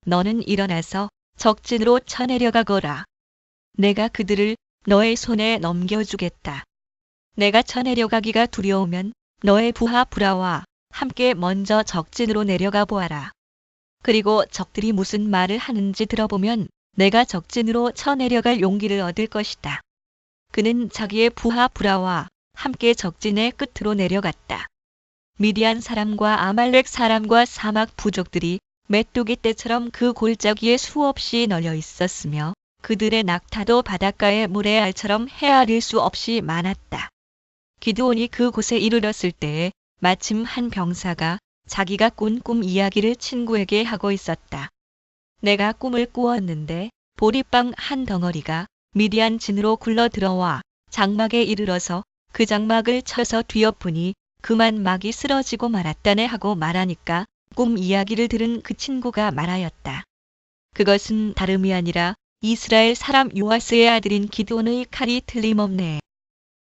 너는 일어나서 적진으로 쳐내려가거라. 내가 그들을 너의 손에 넘겨주겠다. 내가 쳐내려가기가 두려우면 너의 부하 브라와 함께 먼저 적진으로 내려가 보아라. 그리고 적들이 무슨 말을 하는지 들어보면 내가 적진으로 쳐내려갈 용기를 얻을 것이다. 그는 자기의 부하 브라와 함께 적진의 끝으로 내려갔다. 미디안 사람과 아말렉 사람과 사막 부족들이 메뚜기 떼처럼 그 골짜기에 수없이 널려 있었으며 그들의 낙타도 바닷가의 모래알처럼 헤아릴 수 없이 많았다. 기드온이 그곳에 이르렀을 때에 마침 한 병사가 자기가 꾼 꿈 이야기를 친구에게 하고 있었다. 내가 꿈을 꾸었는데 보리빵 한 덩어리가 미디안 진으로 굴러 들어와 장막에 이르러서 그 장막을 쳐서 뒤엎으니 그만 막이 쓰러지고 말았다네 하고 말하니까 꿈 이야기를 들은 그 친구가 말하였다. 그것은 다름이 아니라 이스라엘 사람 요아스의 아들인 기드온의 칼이 틀림없네.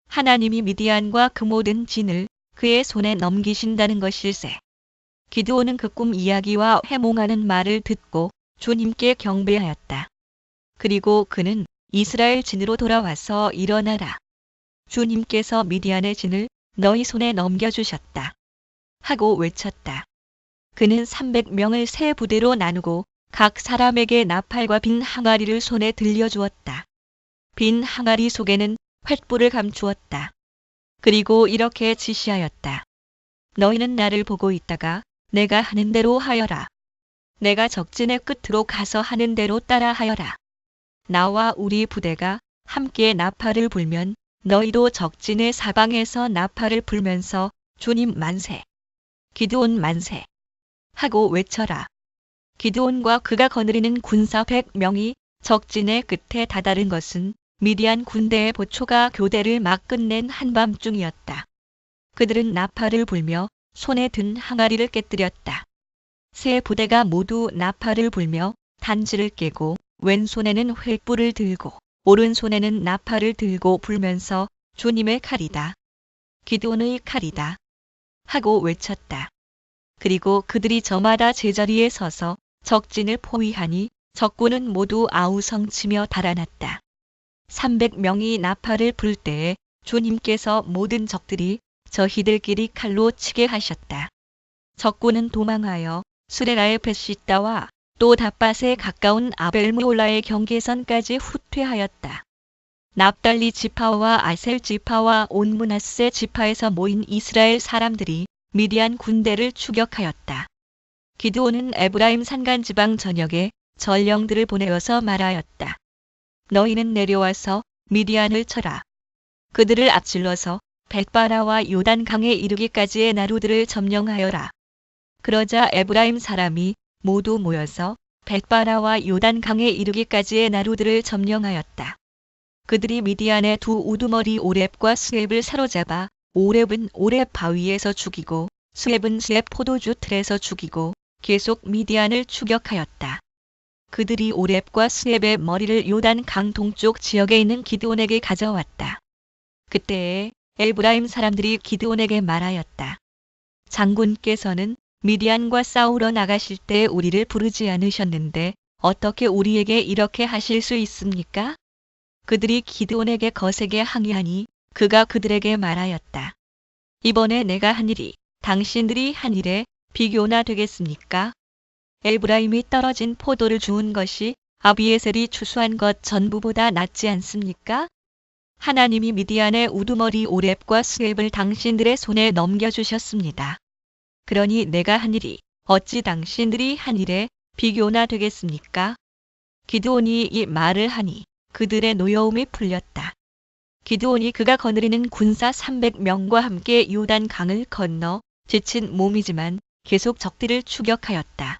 하나님이 미디안과 그 모든 진을 그의 손에 넘기신다는 것일세. 기드온은 그 꿈 이야기와 해몽하는 말을 듣고 주님께 경배하였다. 그리고 그는 이스라엘 진으로 돌아와서 일어나라. 주님께서 미디안의 진을 너희 손에 넘겨주셨다. 하고 외쳤다. 그는 300명을 세 부대로 나누고 각 사람에게 나팔과 빈 항아리를 손에 들려주었다. 빈 항아리 속에는 횃불을 감추었다. 그리고 이렇게 지시하였다. 너희는 나를 보고 있다가 내가 하는 대로 하여라. 내가 적진의 끝으로 가서 하는 대로 따라 하여라. 나와 우리 부대가 함께 나팔을 불면 너희도 적진의 사방에서 나팔을 불면서 주님 만세, 기드온 만세 하고 외쳐라. 기드온과 그가 거느리는 군사 100명이 적진의 끝에 다다른 것은 미디안 군대의 보초가 교대를 막 끝낸 한밤중이었다. 그들은 나팔을 불며 손에 든 항아리를 깨뜨렸다. 세 부대가 모두 나팔을 불며 단지를 깨고 왼손에는 횃불을 들고 오른손에는 나팔을 들고 불면서 주님의 칼이다, 기드온의 칼이다 하고 외쳤다. 그리고 그들이 저마다 제자리에 서서 적진을 포위하니 적군은 모두 아우성치며 달아났다. 300명이 나팔을 불 때에 주님께서 모든 적들이 저희들끼리 칼로 치게 하셨다. 적군은 도망하여 수레라의 벳시다와 또 닷밭에 가까운 아벨므올라의 경계선까지 후퇴하였다. 납달리 지파와 아셀 지파와 온 므낫세 지파에서 모인 이스라엘 사람들이 미디안 군대를 추격하였다. 기드온은 에브라임 산간지방 전역에 전령들을 보내어서 말하였다. 너희는 내려와서 미디안을 쳐라. 그들을 앞질러서 벳바라와 요단강에 이르기까지의 나루들을 점령하여라. 그러자 에브라임 사람이 모두 모여서 벳바라와 요단강에 이르기까지의 나루들을 점령하였다. 그들이 미디안의 두 우두머리 오렙과 스웹을 사로잡아 오렙은 오렙 바위에서 죽이고 스웹은 스웹 포도주 틀에서 죽이고 계속 미디안을 추격하였다. 그들이 오렙과 스웹의 머리를 요단 강 동쪽 지역에 있는 기드온에게 가져왔다. 그때에 에브라임 사람들이 기드온에게 말하였다. 장군께서는 미디안과 싸우러 나가실 때 우리를 부르지 않으셨는데 어떻게 우리에게 이렇게 하실 수 있습니까? 그들이 기드온에게 거세게 항의하니 그가 그들에게 말하였다. 이번에 내가 한 일이 당신들이 한 일에 비교나 되겠습니까? 에브라임이 떨어진 포도를 주운 것이 아비에셀이 추수한 것 전부보다 낫지 않습니까? 하나님이 미디안의 우두머리 오렙과 스웹을 당신들의 손에 넘겨주셨습니다. 그러니 내가 한 일이 어찌 당신들이 한 일에 비교나 되겠습니까? 기드온이 이 말을 하니 그들의 노여움이 풀렸다. 기드온이 그가 거느리는 군사 300명과 함께 요단 강을 건너 지친 몸이지만 계속 적들을 추격하였다.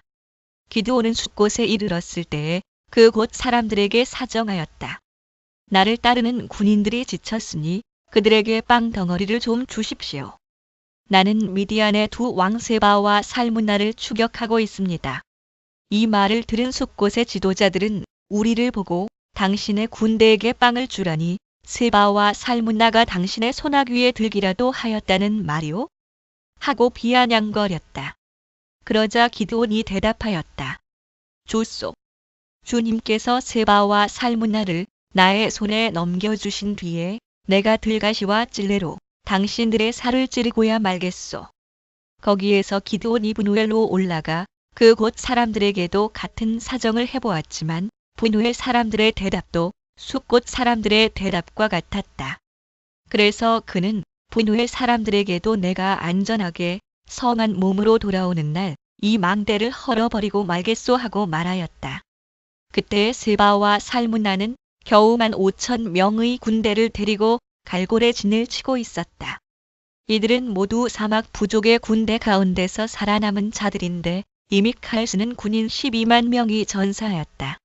기드온은 숫곳에 이르렀을 때에 그 곳 사람들에게 사정하였다. 나를 따르는 군인들이 지쳤으니 그들에게 빵 덩어리를 좀 주십시오. 나는 미디안의 두 왕 세바와 살문나를 추격하고 있습니다. 이 말을 들은 숫곳의 지도자들은 우리를 보고 당신의 군대에게 빵을 주라니 세바와 살문나가 당신의 손아귀 위에 들기라도 하였다는 말이오? 하고 비아냥거렸다. 그러자 기드온이 대답하였다. 좋소. 주님께서 세바와 살문나를 나의 손에 넘겨주신 뒤에 내가 들가시와 찔레로 당신들의 살을 찌르고야 말겠소. 거기에서 기드온이 분우엘로 올라가 그 곳 사람들에게도 같은 사정을 해보았지만 분우엘 사람들의 대답도 숫곳 사람들의 대답과 같았다. 그래서 그는 분우엘 사람들에게도 내가 안전하게 성한 몸으로 돌아오는 날 이 망대를 헐어버리고 말겠소 하고 말하였다. 그때 세바와 살문나는 겨우 15,000명의 군대를 데리고 갈골의 진을 치고 있었다. 이들은 모두 사막 부족의 군대 가운데서 살아남은 자들인데 이미 칼 쓰는 군인 12만 명이 전사하였다.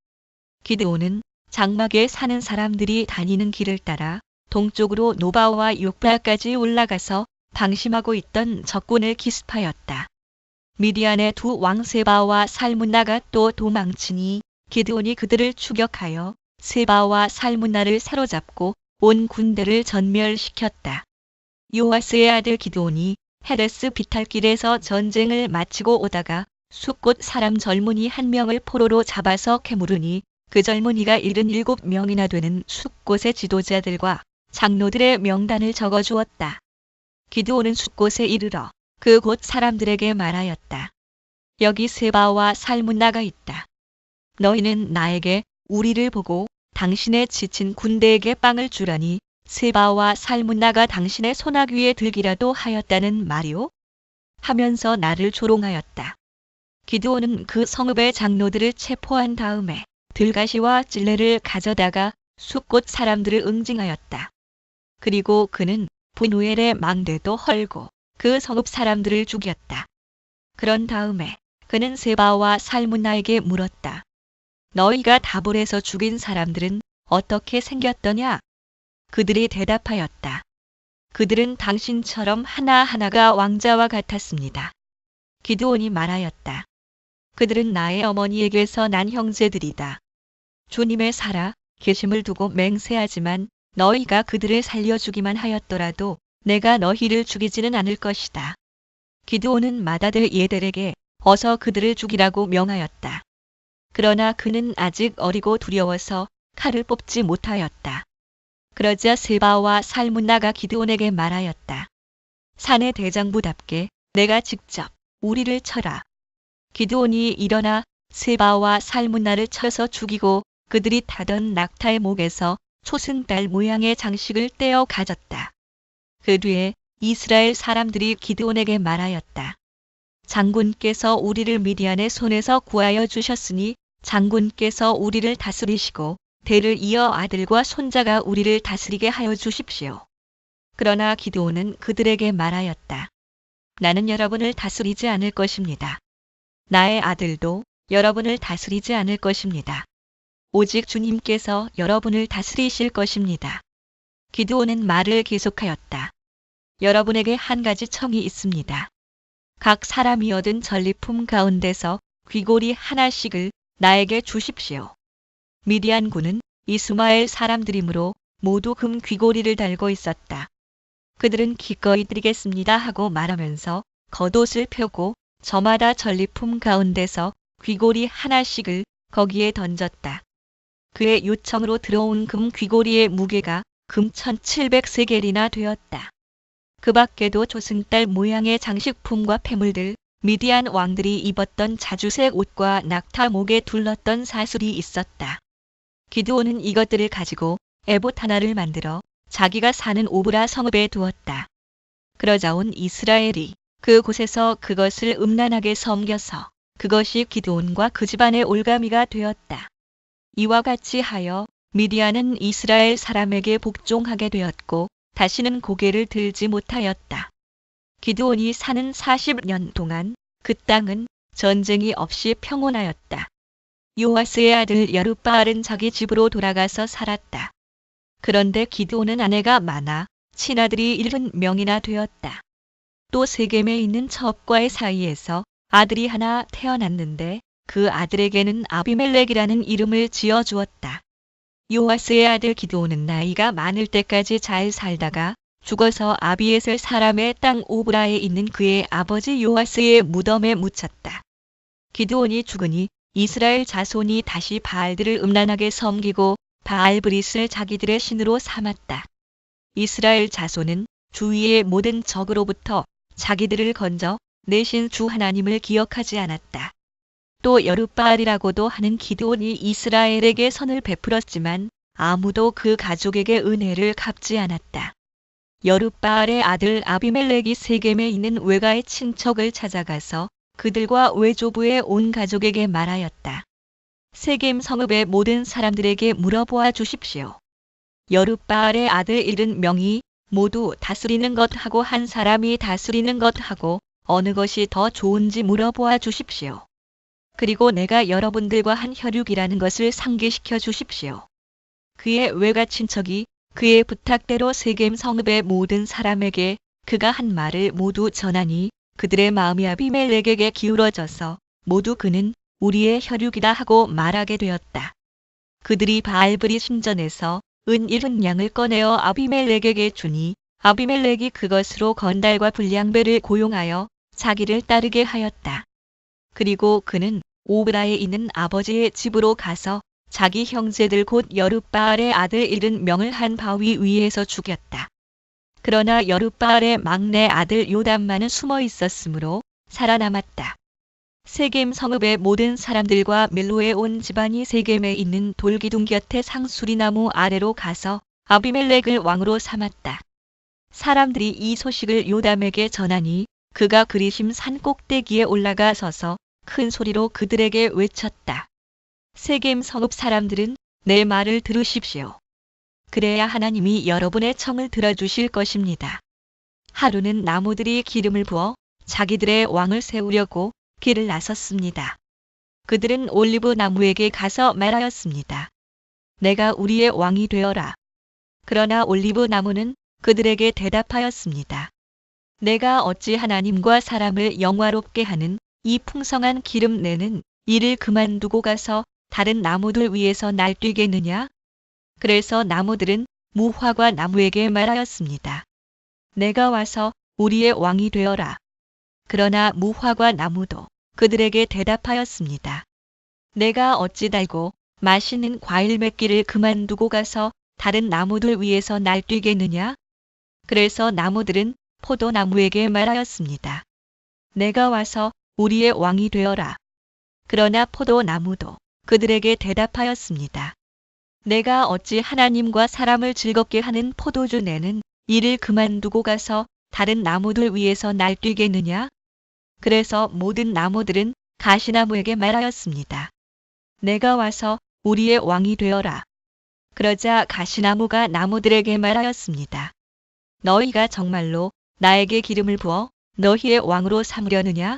기드온은 장막에 사는 사람들이 다니는 길을 따라 동쪽으로 노바와 욕바까지 올라가서 방심하고 있던 적군을 기습하였다. 미디안의 두 왕 세바와 살문나가 또 도망치니 기드온이 그들을 추격하여 세바와 살문나를 사로잡고 온 군대를 전멸시켰다. 요아스의 아들 기드온이 헤레스 비탈길에서 전쟁을 마치고 오다가 숫곳 사람 젊은이 한 명을 포로로 잡아서 캐물으니 그 젊은이가 77명이나 되는 숫곳의 지도자들과 장로들의 명단을 적어주었다. 기드온은 숫곳에 이르러 그 곳 사람들에게 말하였다. 여기 세바와 살문나가 있다. 너희는 나에게 우리를 보고 당신의 지친 군대에게 빵을 주라니 세바와 살문나가 당신의 손아귀 위에 들기라도 하였다는 말이오? 하면서 나를 조롱하였다. 기드온은 그 성읍의 장로들을 체포한 다음에 들가시와 찔레를 가져다가 숫곳 사람들을 응징하였다. 그리고 그는 분우엘의 망대도 헐고 그 성읍 사람들을 죽였다. 그런 다음에 그는 세바와 살문나에게 물었다. 너희가 다볼에서 죽인 사람들은 어떻게 생겼더냐? 그들이 대답하였다. 그들은 당신처럼 하나하나가 왕자와 같았습니다. 기드온이 말하였다. 그들은 나의 어머니에게서 난 형제들이다. 주님의 살아 계심을 두고 맹세하지만 너희가 그들을 살려주기만 하였더라도 내가 너희를 죽이지는 않을 것이다. 기드온은 맏아들 예델에게 어서 그들을 죽이라고 명하였다. 그러나 그는 아직 어리고 두려워서 칼을 뽑지 못하였다. 그러자 세바와 살문나가 기드온에게 말하였다. 산의 대장부답게 내가 직접 우리를 쳐라. 기드온이 일어나 세바와 살문나를 쳐서 죽이고 그들이 타던 낙타의 목에서 초승달 모양의 장식을 떼어 가졌다. 그 뒤에 이스라엘 사람들이 기드온에게 말하였다. 장군께서 우리를 미디안의 손에서 구하여 주셨으니 장군께서 우리를 다스리시고 대를 이어 아들과 손자가 우리를 다스리게 하여 주십시오. 그러나 기드온은 그들에게 말하였다. 나는 여러분을 다스리지 않을 것입니다. 나의 아들도 여러분을 다스리지 않을 것입니다. 오직 주님께서 여러분을 다스리실 것입니다. 기드온은 말을 계속하였다. 여러분에게 한 가지 청이 있습니다. 각 사람이 얻은 전리품 가운데서 귀고리 하나씩을 나에게 주십시오. 미디안군은 이스마엘 사람들이므로 모두 금 귀고리를 달고 있었다. 그들은 기꺼이 드리겠습니다 하고 말하면서 겉옷을 펴고 저마다 전리품 가운데서 귀고리 하나씩을 거기에 던졌다. 그의 요청으로 들어온 금 귀고리의 무게가 금 1700세겔이나 되었다. 그 밖에도 조승달 모양의 장식품과 폐물들, 미디안 왕들이 입었던 자주색 옷과 낙타 목에 둘렀던 사슬이 있었다. 기드온은 이것들을 가지고 에봇 하나를 만들어 자기가 사는 오브라 성읍에 두었다. 그러자 온 이스라엘이 그곳에서 그것을 음란하게 섬겨서 그것이 기드온과 그 집안의 올가미가 되었다. 이와 같이 하여 미디안은 이스라엘 사람에게 복종하게 되었고 다시는 고개를 들지 못하였다. 기드온이 사는 40년 동안 그 땅은 전쟁이 없이 평온하였다. 요아스의 아들 여룻바알은 자기 집으로 돌아가서 살았다. 그런데 기드온은 아내가 많아 친아들이 70명이나 되었다. 또 세겜에 있는 첩과의 사이에서 아들이 하나 태어났는데 그 아들에게는 아비멜렉이라는 이름을 지어주었다. 요아스의 아들 기드온은 나이가 많을 때까지 잘 살다가 죽어서 아비에셀 사람의 땅 오브라에 있는 그의 아버지 요아스의 무덤에 묻혔다. 기드온이 죽으니 이스라엘 자손이 다시 바알들을 음란하게 섬기고 바알브릿을 자기들의 신으로 삼았다. 이스라엘 자손은 주위의 모든 적으로부터 자기들을 건져 내신 주 하나님을 기억하지 않았다. 또 여룻바알이라고도 하는 기드온이 이스라엘에게 선을 베풀었지만 아무도 그 가족에게 은혜를 갚지 않았다. 여룻바알의 아들 아비멜렉이 세겜에 있는 외가의 친척을 찾아가서 그들과 외조부의 온 가족에게 말하였다. 세겜 성읍의 모든 사람들에게 물어보아 주십시오. 여룻바알의 아들 70명이 모두 다스리는 것하고 한 사람이 다스리는 것하고 어느 것이 더 좋은지 물어보아 주십시오. 그리고 내가 여러분들과 한 혈육이라는 것을 상기시켜 주십시오. 그의 외가 친척이 그의 부탁대로 세겜 성읍의 모든 사람에게 그가 한 말을 모두 전하니 그들의 마음이 아비멜렉에게 기울어져서 모두 그는 우리의 혈육이다 하고 말하게 되었다. 그들이 바알브릿 신전에서 은 70양을 꺼내어 아비멜렉에게 주니 아비멜렉이 그것으로 건달과 불량배를 고용하여 자기를 따르게 하였다. 그리고 그는 오브라에 있는 아버지의 집으로 가서 자기 형제들 곧 여룻바알의 아들 70명을 한 바위 위에서 죽였다. 그러나 여룻바알의 막내 아들 요담만은 숨어 있었으므로 살아남았다. 세겜 성읍의 모든 사람들과 밀로에 온 집안이 세겜에 있는 돌기둥 곁에 상수리나무 아래로 가서 아비멜렉을 왕으로 삼았다. 사람들이 이 소식을 요담에게 전하니 그가 그리심 산 꼭대기에 올라가 서서 큰 소리로 그들에게 외쳤다. 세겜 성읍 사람들은 내 말을 들으십시오. 그래야 하나님이 여러분의 청을 들어주실 것입니다. 하루는 나무들이 기름을 부어 자기들의 왕을 세우려고 길을 나섰습니다. 그들은 올리브 나무에게 가서 말하였습니다. 내가 우리의 왕이 되어라. 그러나 올리브 나무는 그들에게 대답하였습니다. 내가 어찌 하나님과 사람을 영화롭게 하는 이 풍성한 기름 내는 일을 그만두고 가서 다른 나무들 위에서 날뛰겠느냐? 그래서 나무들은 무화과 나무에게 말하였습니다. 내가 와서 우리의 왕이 되어라. 그러나 무화과 나무도 그들에게 대답하였습니다. 내가 어찌 달고 맛있는 과일 맺기를 그만두고 가서 다른 나무들 위에서 날뛰겠느냐? 그래서 나무들은 포도나무에게 말하였습니다. 내가 와서 우리의 왕이 되어라. 그러나 포도나무도 그들에게 대답하였습니다. 내가 어찌 하나님과 사람을 즐겁게 하는 포도주 내는 일을 그만두고 가서 다른 나무들 위에서 날뛰겠느냐? 그래서 모든 나무들은 가시나무에게 말하였습니다. 내가 와서 우리의 왕이 되어라. 그러자 가시나무가 나무들에게 말하였습니다. 너희가 정말로 나에게 기름을 부어 너희의 왕으로 삼으려느냐?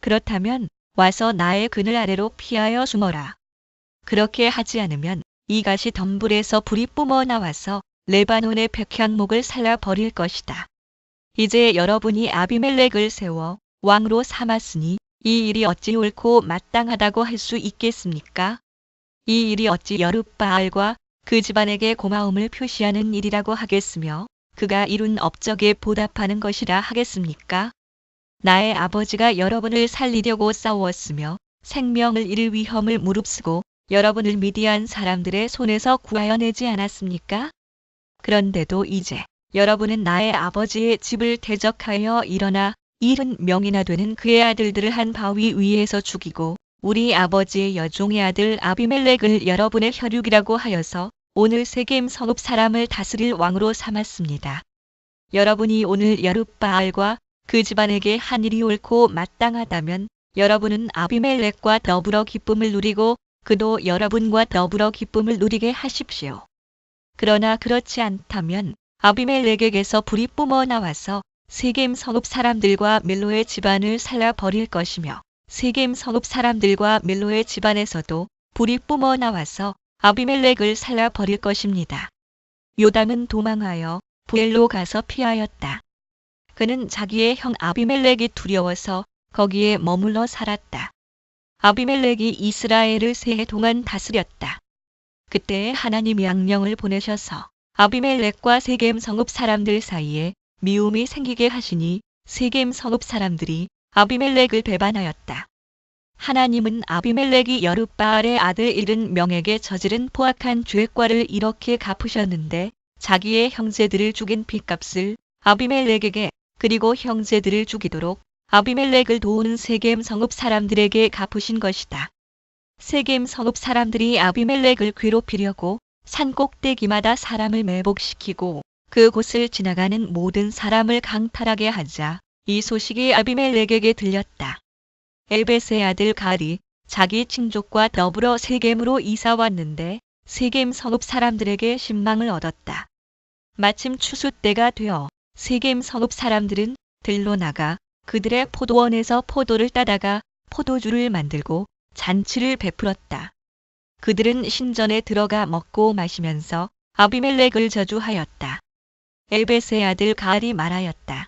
그렇다면 와서 나의 그늘 아래로 피하여 숨어라. 그렇게 하지 않으면 이 가시 덤불에서 불이 뿜어 나와서 레바논의 백향목을 살라 버릴 것이다. 이제 여러분이 아비멜렉을 세워 왕으로 삼았으니 이 일이 어찌 옳고 마땅하다고 할 수 있겠습니까? 이 일이 어찌 여룻바알과 그 집안에게 고마움을 표시하는 일이라고 하겠으며 그가 이룬 업적에 보답하는 것이라 하겠습니까? 나의 아버지가 여러분을 살리려고 싸웠으며 생명을 잃을 위험을 무릅쓰고 여러분을 미디안 사람들의 손에서 구하여내지 않았습니까? 그런데도 이제 여러분은 나의 아버지의 집을 대적하여 일어나 70명이나 되는 그의 아들들을 한 바위 위에서 죽이고 우리 아버지의 여종의 아들 아비멜렉을 여러분의 혈육이라고 하여서 오늘 세겜 성읍 사람을 다스릴 왕으로 삼았습니다. 여러분이 오늘 여룻바알과 그 집안에게 한 일이 옳고 마땅하다면 여러분은 아비멜렉과 더불어 기쁨을 누리고 그도 여러분과 더불어 기쁨을 누리게 하십시오. 그러나 그렇지 않다면 아비멜렉에게서 불이 뿜어 나와서 세겜 성읍 사람들과 밀로의 집안을 살라 버릴 것이며 세겜 성읍 사람들과 밀로의 집안에서도 불이 뿜어 나와서 아비멜렉을 살라 버릴 것입니다. 요담은 도망하여 부엘로 가서 피하였다. 그는 자기의 형 아비멜렉이 두려워서 거기에 머물러 살았다. 아비멜렉이 이스라엘을 3해 동안 다스렸다. 그때 하나님이 악령을 보내셔서 아비멜렉과 세겜 성읍 사람들 사이에 미움이 생기게 하시니 세겜 성읍 사람들이 아비멜렉을 배반하였다. 하나님은 아비멜렉이 여룻바알의 아들 70명에게 저지른 포악한 죄과를 이렇게 갚으셨는데 자기의 형제들을 죽인 핏값을 아비멜렉에게 그리고 형제들을 죽이도록 아비멜렉을 도우는 세겜 성읍 사람들에게 갚으신 것이다. 세겜 성읍 사람들이 아비멜렉을 괴롭히려고 산 꼭대기마다 사람을 매복시키고 그곳을 지나가는 모든 사람을 강탈하게 하자 이 소식이 아비멜렉에게 들렸다. 엘벳의 아들 갈이 자기 친족과 더불어 세겜으로 이사 왔는데 세겜 성읍 사람들에게 신망을 얻었다. 마침 추수 때가 되어 세겜 성읍 사람들은 들로 나가 그들의 포도원에서 포도를 따다가 포도주를 만들고 잔치를 베풀었다. 그들은 신전에 들어가 먹고 마시면서 아비멜렉을 저주하였다. 엘벳의 아들 갈이 말하였다.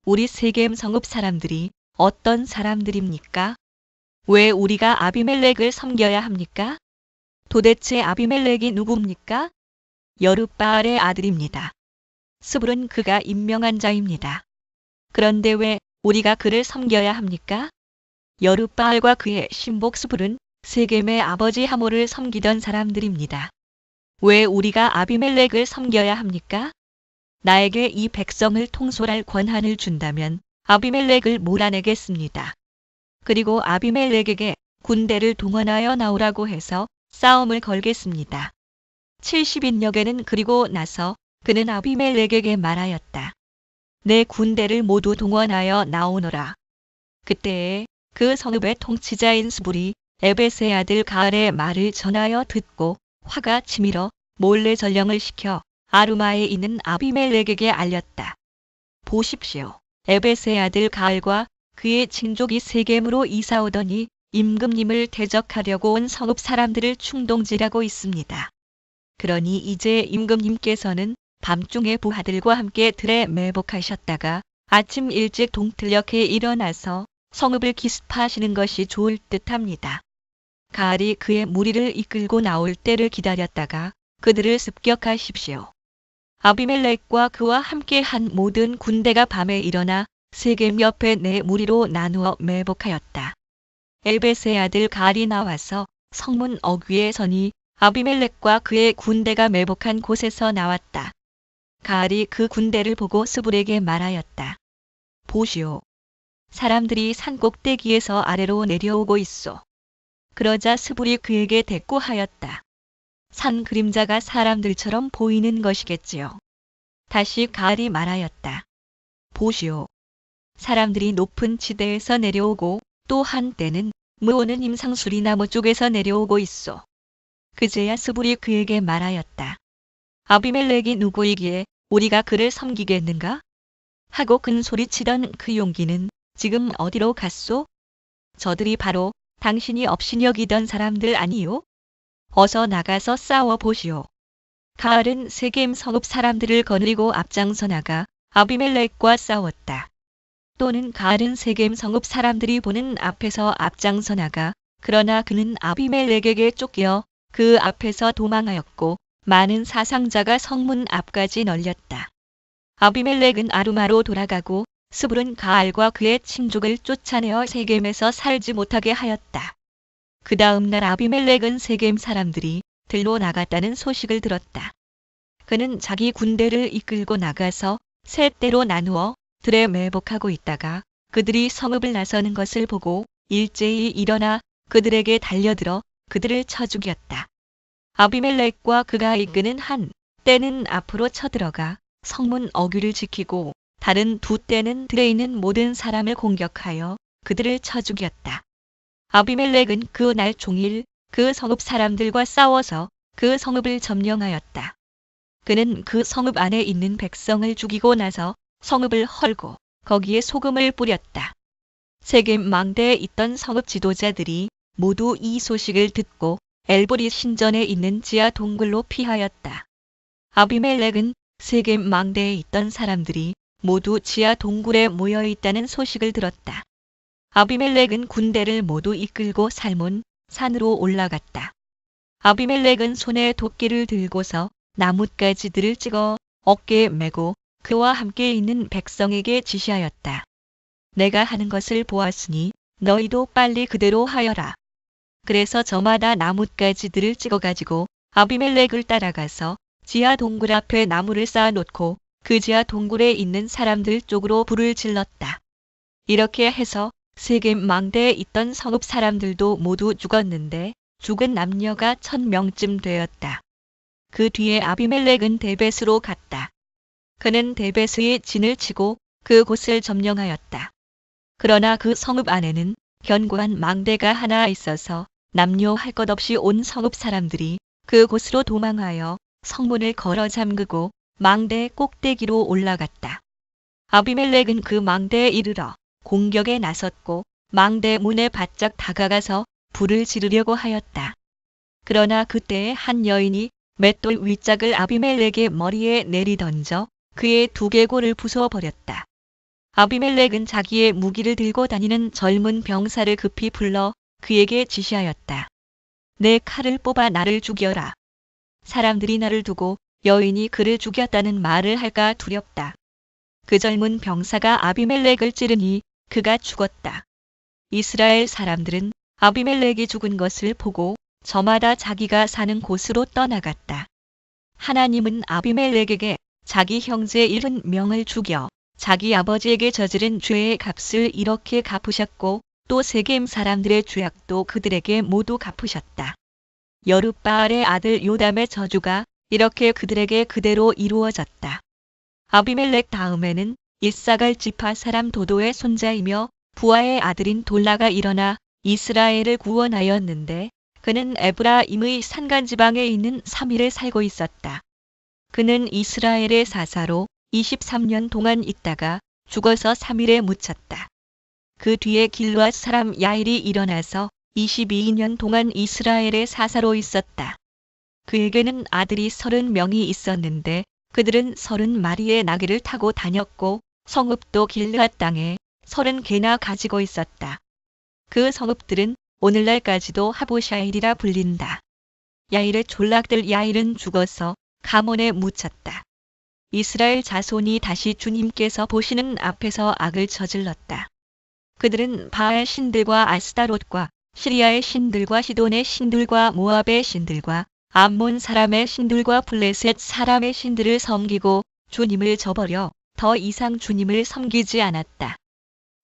우리 세겜 성읍 사람들이 어떤 사람들입니까? 왜 우리가 아비멜렉을 섬겨야 합니까? 도대체 아비멜렉이 누굽니까? 여룻바알의 아들입니다. 스불은 그가 임명한 자입니다. 그런데 왜 우리가 그를 섬겨야 합니까? 여룻바알과 그의 신복 스불은 세겜의 아버지 하모를 섬기던 사람들입니다. 왜 우리가 아비멜렉을 섬겨야 합니까? 나에게 이 백성을 통솔할 권한을 준다면 아비멜렉을 몰아내겠습니다. 그리고 아비멜렉에게 군대를 동원하여 나오라고 해서 싸움을 걸겠습니다. 70인역에는 그리고 나서 그는 아비멜렉에게 말하였다. 내 군대를 모두 동원하여 나오너라. 그때에 그 성읍의 통치자인 스불이 에벳의 아들 가알의 말을 전하여 듣고 화가 치밀어 몰래 전령을 시켜 아루마에 있는 아비멜렉에게 알렸다. 보십시오. 에벳의 아들 가알과 그의 친족이 세겜으로 이사오더니 임금님을 대적하려고 온 성읍 사람들을 충동질하고 있습니다. 그러니 이제 임금님께서는 밤중에 부하들과 함께 들에 매복하셨다가 아침 일찍 동틀녘에 일어나서 성읍을 기습하시는 것이 좋을 듯합니다. 가알이 그의 무리를 이끌고 나올 때를 기다렸다가 그들을 습격하십시오. 아비멜렉과 그와 함께한 모든 군대가 밤에 일어나 세겜 옆에 네 무리로 나누어 매복하였다. 엘벳의 아들 가알이 나와서 성문 어귀에 서니 아비멜렉과 그의 군대가 매복한 곳에서 나왔다. 가알이 그 군대를 보고 스불에게 말하였다. 보시오. 사람들이 산 꼭대기에서 아래로 내려오고 있소. 그러자 스불이 그에게 대꾸하였다. 산 그림자가 사람들처럼 보이는 것이겠지요. 다시 가알이 말하였다. 보시오. 사람들이 높은 지대에서 내려오고 또 한때는 무오는 임상수리 나무 쪽에서 내려오고 있소. 그제야 스불이 그에게 말하였다. 아비멜렉이 누구이기에 우리가 그를 섬기겠는가? 하고 큰 소리치던 그 용기는 지금 어디로 갔소? 저들이 바로 당신이 업신여기던 사람들 아니요? 어서 나가서 싸워 보시오. 가알은 세겜 성읍 사람들을 거느리고 앞장서 나가 아비멜렉과 싸웠다. 또는 가알은 세겜 성읍 사람들이 보는 앞에서 앞장서 나가 그러나 그는 아비멜렉에게 쫓겨 그 앞에서 도망하였고 많은 사상자가 성문 앞까지 널렸다. 아비멜렉은 아루마로 돌아가고 스불은 가알과 그의 친족을 쫓아내어 세겜에서 살지 못하게 하였다. 그 다음 날 아비멜렉은 세겜 사람들이 들로 나갔다는 소식을 들었다. 그는 자기 군대를 이끌고 나가서 세 떼로 나누어 들에 매복하고 있다가 그들이 성읍을 나서는 것을 보고 일제히 일어나 그들에게 달려들어 그들을 쳐 죽였다. 아비멜렉과 그가 이끄는 한 떼는 앞으로 쳐들어가 성문 어귀를 지키고 다른 두 떼는 들에 있는 모든 사람을 공격하여 그들을 쳐 죽였다. 아비멜렉은 그 날 종일 그 성읍 사람들과 싸워서 그 성읍을 점령하였다. 그는 그 성읍 안에 있는 백성을 죽이고 나서 성읍을 헐고 거기에 소금을 뿌렸다. 세겜 망대에 있던 성읍 지도자들이 모두 이 소식을 듣고 엘보리 신전에 있는 지하 동굴로 피하였다. 아비멜렉은 세겜 망대에 있던 사람들이 모두 지하 동굴에 모여 있다는 소식을 들었다. 아비멜렉은 군대를 모두 이끌고 살몬 산으로 올라갔다. 아비멜렉은 손에 도끼를 들고서 나뭇가지들을 찍어 어깨에 메고 그와 함께 있는 백성에게 지시하였다. 내가 하는 것을 보았으니 너희도 빨리 그대로 하여라. 그래서 저마다 나뭇가지들을 찍어가지고 아비멜렉을 따라가서 지하 동굴 앞에 나무를 쌓아놓고 그 지하 동굴에 있는 사람들 쪽으로 불을 질렀다. 이렇게 해서 세겜 망대에 있던 성읍 사람들도 모두 죽었는데 죽은 남녀가 1000명쯤 되었다. 그 뒤에 아비멜렉은 데벳으로 갔다. 그는 데벳의 진을 치고 그곳을 점령하였다. 그러나 그 성읍 안에는 견고한 망대가 하나 있어서 남녀 할 것 없이 온 성읍 사람들이 그곳으로 도망하여 성문을 걸어 잠그고 망대의 꼭대기로 올라갔다. 아비멜렉은 그 망대에 이르러 공격에 나섰고 망대 문에 바짝 다가가서 불을 지르려고 하였다. 그러나 그때에 한 여인이 맷돌 윗짝을 아비멜렉의 머리에 내리던져 그의 두개골을 부숴버렸다. 아비멜렉은 자기의 무기를 들고 다니는 젊은 병사를 급히 불러 그에게 지시하였다. 내 칼을 뽑아 나를 죽여라. 사람들이 나를 두고 여인이 그를 죽였다는 말을 할까 두렵다. 그 젊은 병사가 아비멜렉을 찌르니 그가 죽었다. 이스라엘 사람들은 아비멜렉이 죽은 것을 보고 저마다 자기가 사는 곳으로 떠나갔다. 하나님은 아비멜렉에게 자기 형제 70명을 죽여 자기 아버지에게 저지른 죄의 값을 이렇게 갚으셨고 또 세겜 사람들의 죄악도 그들에게 모두 갚으셨다. 여룻바알의 아들 요담의 저주가 이렇게 그들에게 그대로 이루어졌다. 아비멜렉 다음에는 이사갈 지파 사람 도도의 손자이며 부하의 아들인 돌라가 일어나 이스라엘을 구원하였는데 그는 에브라임의 산간지방에 있는 사밀에 살고 있었다. 그는 이스라엘의 사사로 23년 동안 있다가 죽어서 사밀에 묻혔다. 그 뒤에 길르앗 사람 야일이 일어나서 22년 동안 이스라엘의 사사로 있었다. 그에게는 아들이 30명이 있었는데 그들은 30마리의 나귀를 타고 다녔고 성읍도 길르앗 땅에 30개나 가지고 있었다. 그 성읍들은 오늘날까지도 하보샤일이라 불린다. 야일의 졸락들 야일은 죽어서 가몬에 묻혔다. 이스라엘 자손이 다시 주님께서 보시는 앞에서 악을 저질렀다. 그들은 바알 신들과 아스타롯과 시리아의 신들과 시돈의 신들과 모압의 신들과 암몬 사람의 신들과 블레셋 사람의 신들을 섬기고 주님을 저버려 더 이상 주님을 섬기지 않았다.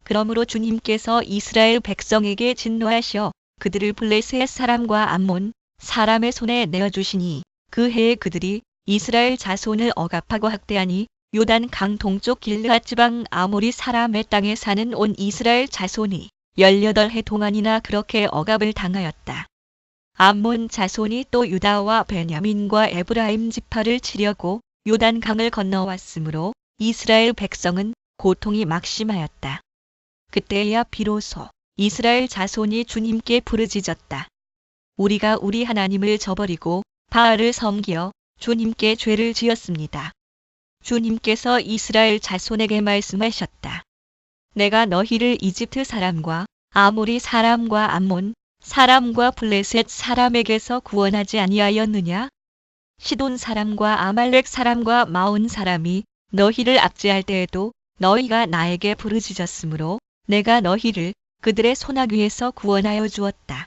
그러므로 주님께서 이스라엘 백성에게 진노하시어 그들을 블레셋 사람과 암몬 사람의 손에 내어주시니 그 해에 그들이 이스라엘 자손을 억압하고 학대하니 요단 강 동쪽 길르앗 지방 아모리 사람의 땅에 사는 온 이스라엘 자손이 18해 동안이나 그렇게 억압을 당하였다. 암몬 자손이 또 유다와 베냐민과 에브라임 지파를 치려고 요단 강을 건너왔으므로 이스라엘 백성은 고통이 막심하였다. 그때야 비로소 이스라엘 자손이 주님께 부르짖었다. 우리가 우리 하나님을 저버리고 바알을 섬기어 주님께 죄를 지었습니다. 주님께서 이스라엘 자손에게 말씀하셨다. 내가 너희를 이집트 사람과 아모리 사람과 암몬 사람과 블레셋 사람에게서 구원하지 아니하였느냐? 시돈 사람과 아말렉 사람과 마온 사람이 너희를 압제할 때에도 너희가 나에게 부르짖었으므로 내가 너희를 그들의 손아귀에서 구원하여 주었다.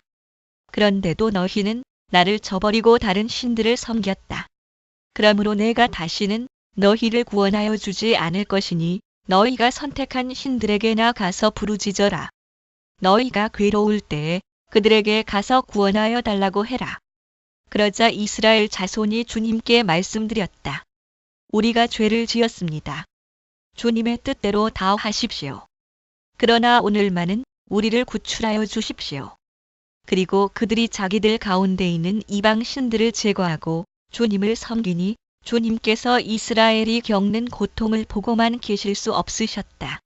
그런데도 너희는 나를 저버리고 다른 신들을 섬겼다. 그러므로 내가 다시는 너희를 구원하여 주지 않을 것이니 너희가 선택한 신들에게나 가서 부르짖어라. 너희가 괴로울 때에 그들에게 가서 구원하여 달라고 해라. 그러자 이스라엘 자손이 주님께 말씀드렸다. 우리가 죄를 지었습니다. 주님의 뜻대로 다 하십시오. 그러나 오늘만은 우리를 구출하여 주십시오. 그리고 그들이 자기들 가운데 있는 이방 신들을 제거하고 주님을 섬기니 주님께서 이스라엘이 겪는 고통을 보고만 계실 수 없으셨다.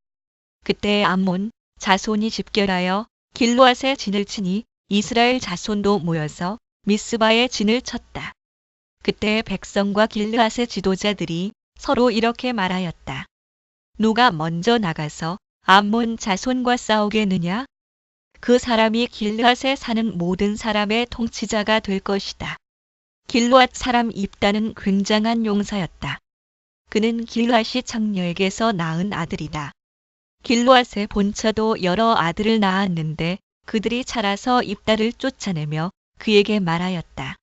그때 암몬 자손이 집결하여 길르앗에 진을 치니 이스라엘 자손도 모여서 미스바에 진을 쳤다. 그때 백성과 길르앗의 지도자들이 서로 이렇게 말하였다. 누가 먼저 나가서 암몬 자손과 싸우겠느냐? 그 사람이 길르앗에 사는 모든 사람의 통치자가 될 것이다. 길르앗 사람 입다는 굉장한 용사였다. 그는 길르앗이 장녀에게서 낳은 아들이다. 길르앗의 본처도 여러 아들을 낳았는데 그들이 자라서 입다를 쫓아내며 그에게 말하였다.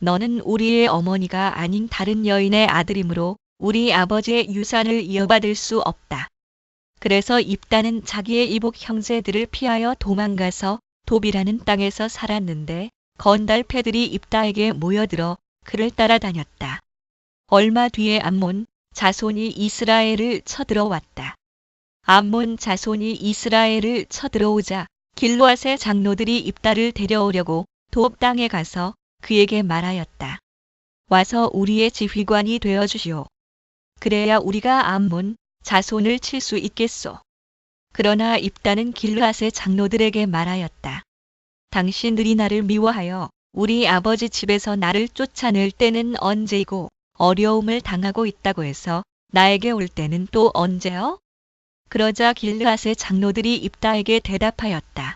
너는 우리의 어머니가 아닌 다른 여인의 아들이므로 우리 아버지의 유산을 이어받을 수 없다. 그래서 입다는 자기의 이복 형제들을 피하여 도망가서 도비라는 땅에서 살았는데 건달패들이 입다에게 모여들어 그를 따라다녔다. 얼마 뒤에 암몬 자손이 이스라엘을 쳐들어왔다. 암몬 자손이 이스라엘을 쳐들어오자 길르앗의 장로들이 입다를 데려오려고 돕 땅에 가서 그에게 말하였다. 와서 우리의 지휘관이 되어주시오. 그래야 우리가 암몬 자손을 칠 수 있겠소. 그러나 입다는 길르앗의 장로들에게 말하였다. 당신들이 나를 미워하여 우리 아버지 집에서 나를 쫓아낼 때는 언제이고 어려움을 당하고 있다고 해서 나에게 올 때는 또 언제요? 그러자 길르앗의 장로들이 입다에게 대답하였다.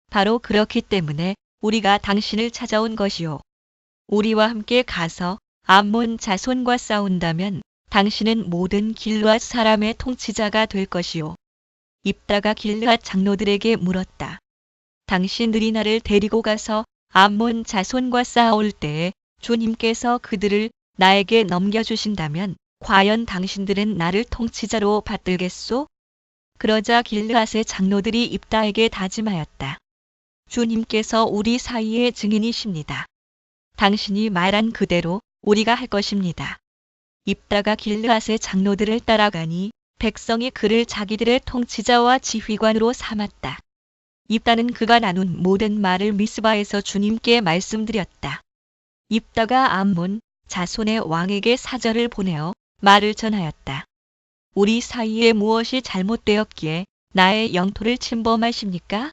바로 그렇기 때문에 우리가 당신을 찾아온 것이요. 우리와 함께 가서 암몬 자손과 싸운다면 당신은 모든 길르앗 사람의 통치자가 될 것이요. 입다가 길르앗 장로들에게 물었다. 당신들이 나를 데리고 가서 암몬 자손과 싸울 때에 주님께서 그들을 나에게 넘겨주신다면 과연 당신들은 나를 통치자로 받들겠소? 그러자 길르앗의 장로들이 입다에게 다짐하였다. 주님께서 우리 사이의 증인이십니다. 당신이 말한 그대로 우리가 할 것입니다. 입다가 길르앗의 장로들을 따라가니 백성이 그를 자기들의 통치자와 지휘관으로 삼았다. 입다는 그가 나눈 모든 말을 미스바에서 주님께 말씀드렸다. 입다가 암몬 자손의 왕에게 사절을 보내어 말을 전하였다. 우리 사이에 무엇이 잘못되었기에 나의 영토를 침범하십니까?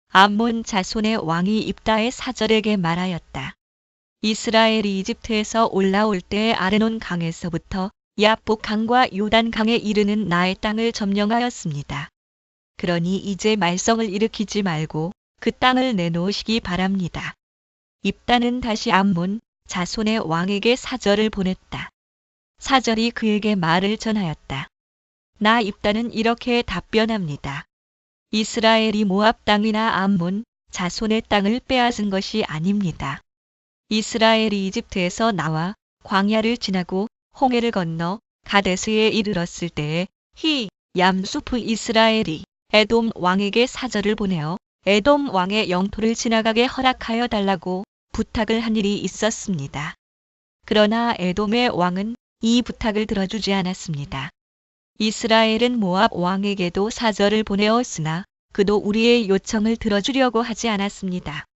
암몬 자손의 왕이 입다의 사절에게 말하였다. 이스라엘이 이집트에서 올라올 때 아르논 강에서부터 야복 강과 요단 강에 이르는 나의 땅을 점령하였습니다. 그러니 이제 말썽을 일으키지 말고 그 땅을 내놓으시기 바랍니다. 입다는 다시 암몬 자손의 왕에게 사절을 보냈다. 사절이 그에게 말을 전하였다. 나 입다는 이렇게 답변합니다. 이스라엘이 모압 땅이나 암몬 자손의 땅을 빼앗은 것이 아닙니다. 이스라엘이 이집트에서 나와 광야를 지나고 홍해를 건너 가데스에 이르렀을 때에 얌수프 이스라엘이 에돔 왕에게 사절을 보내어 에돔 왕의 영토를 지나가게 허락하여 달라고 부탁을 한 일이 있었습니다. 그러나 에돔의 왕은 이 부탁을 들어주지 않았습니다. 이스라엘은 모압 왕에게도 사절을 보내었으나 그도 우리의 요청을 들어주려고 하지 않았습니다.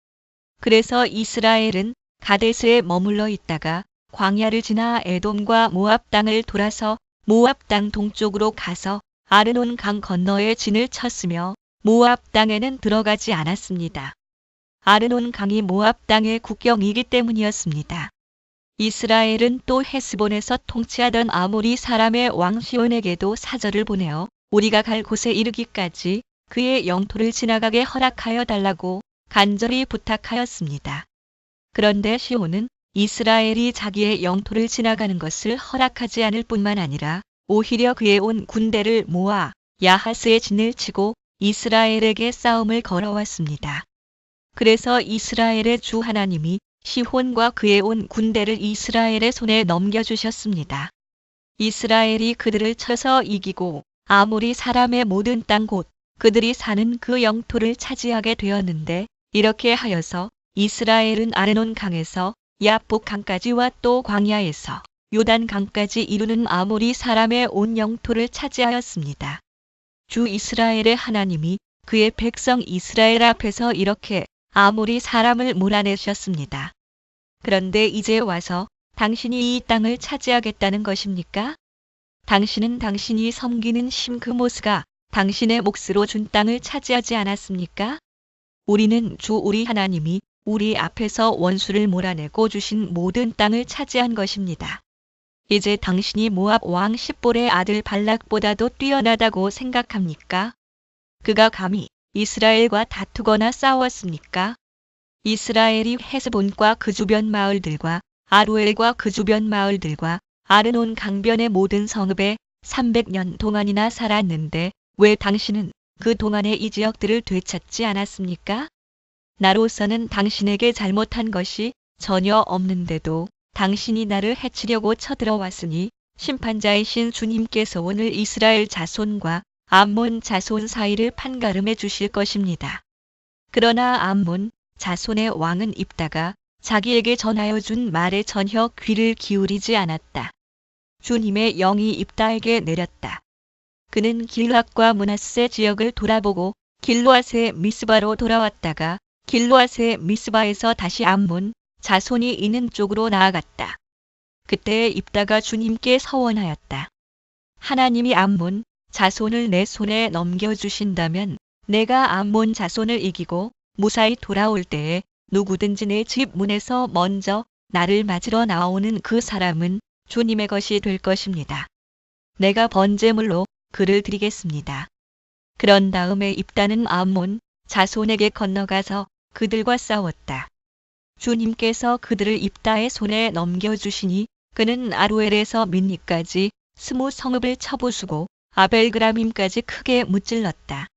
그래서 이스라엘은 가데스에 머물러 있다가 광야를 지나 에돔과 모압 땅을 돌아서 모압 땅 동쪽으로 가서 아르논 강 건너에 진을 쳤으며 모압 땅에는 들어가지 않았습니다. 아르논 강이 모압 땅의 국경이기 때문이었습니다. 이스라엘은 또 헤스본에서 통치하던 아모리 사람의 왕 시온에게도 사절을 보내어 우리가 갈 곳에 이르기까지 그의 영토를 지나가게 허락하여 달라고 간절히 부탁하였습니다. 그런데 시온은 이스라엘이 자기의 영토를 지나가는 것을 허락하지 않을 뿐만 아니라 오히려 그의 온 군대를 모아 야하스에 진을 치고 이스라엘에게 싸움을 걸어왔습니다. 그래서 이스라엘의 주 하나님이 시혼과 그의 온 군대를 이스라엘의 손에 넘겨주셨습니다. 이스라엘이 그들을 쳐서 이기고 아모리 사람의 모든 땅 곧 그들이 사는 그 영토를 차지하게 되었는데 이렇게 하여서 이스라엘은 아르논 강에서 야복 강까지와 또 광야에서 요단 강까지 이루는 아모리 사람의 온 영토를 차지하였습니다. 주 이스라엘의 하나님이 그의 백성 이스라엘 앞에서 이렇게 아모리 사람을 몰아내셨습니다. 그런데 이제 와서 당신이 이 땅을 차지하겠다는 것입니까? 당신은 당신이 섬기는 심그모스가 당신의 몫으로 준 땅을 차지하지 않았습니까? 우리는 주 우리 하나님이 우리 앞에서 원수를 몰아내고 주신 모든 땅을 차지한 것입니다. 이제 당신이 모압 왕 십볼의 아들 발락보다도 뛰어나다고 생각합니까? 그가 감히 이스라엘과 다투거나 싸웠습니까? 이스라엘이 헤스본과 그 주변 마을들과 아루엘과 그 주변 마을들과 아르논 강변의 모든 성읍에 300년 동안이나 살았는데 왜 당신은 그 동안에 이 지역들을 되찾지 않았습니까? 나로서는 당신에게 잘못한 것이 전혀 없는데도 당신이 나를 해치려고 쳐들어왔으니 심판자이신 주님께서 오늘 이스라엘 자손과 암몬 자손 사이를 판가름해 주실 것입니다. 그러나 암몬 자손의 왕은 입다가 자기에게 전하여 준 말에 전혀 귀를 기울이지 않았다. 주님의 영이 입다에게 내렸다. 그는 길앗과 므낫세 지역을 돌아보고 길르앗의 미스바로 돌아왔다가 길르앗의 미스바에서 다시 암몬 자손이 있는 쪽으로 나아갔다. 그때 입다가 주님께 서원하였다. 하나님이 암몬 자손을 내 손에 넘겨주신다면 내가 암몬 자손을 이기고 무사히 돌아올 때에 누구든지 내 집 문에서 먼저 나를 맞으러 나오는 그 사람은 주님의 것이 될 것입니다. 내가 번제물로 그를 드리겠습니다. 그런 다음에 입다는 암몬 자손에게 건너가서 그들과 싸웠다. 주님께서 그들을 입다의 손에 넘겨주시니 그는 아루엘에서 민니까지 20성읍을 쳐부수고 아벨그라밈까지 크게 무찔렀다.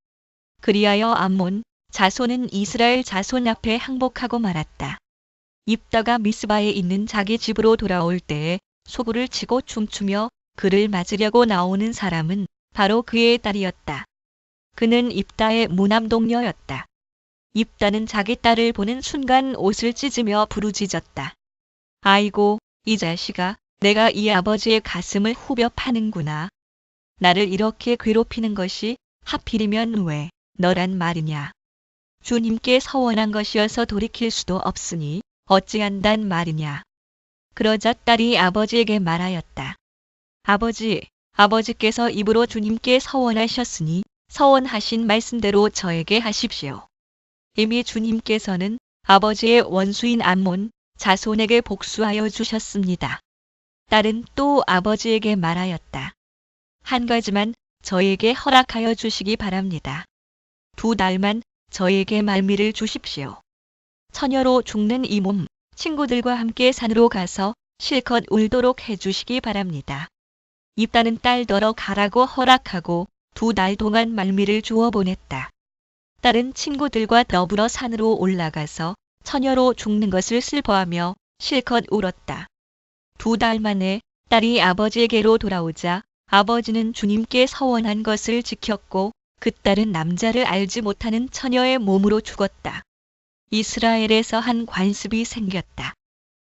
그리하여 암몬 자손은 이스라엘 자손 앞에 항복하고 말았다. 입다가 미스바에 있는 자기 집으로 돌아올 때에 소구를 치고 춤추며 그를 맞으려고 나오는 사람은 바로 그의 딸이었다. 그는 입다의 무남동녀였다. 입다는 자기 딸을 보는 순간 옷을 찢으며 부르짖었다. 아이고, 이 자식아, 내가 이 아버지의 가슴을 후벼 파는구나. 나를 이렇게 괴롭히는 것이 하필이면 왜 너란 말이냐. 주님께 서원한 것이어서 돌이킬 수도 없으니 어찌한단 말이냐. 그러자 딸이 아버지에게 말하였다. 아버지께서 입으로 주님께 서원하셨으니 서원하신 말씀대로 저에게 하십시오. 이미 주님께서는 아버지의 원수인 암몬 자손에게 복수하여 주셨습니다. 딸은 또 아버지에게 말하였다. 한 가지만 저에게 허락하여 주시기 바랍니다. 2달만 저에게 말미를 주십시오. 처녀로 죽는 이 몸, 친구들과 함께 산으로 가서 실컷 울도록 해주시기 바랍니다. 입다는 딸더러 가라고 허락하고 2달 동안 말미를 주어 보냈다. 딸은 친구들과 더불어 산으로 올라가서 처녀로 죽는 것을 슬퍼하며 실컷 울었다. 2달 만에 딸이 아버지에게로 돌아오자 아버지는 주님께 서원한 것을 지켰고 그 딸은 남자를 알지 못하는 처녀의 몸으로 죽었다. 이스라엘에서 한 관습이 생겼다.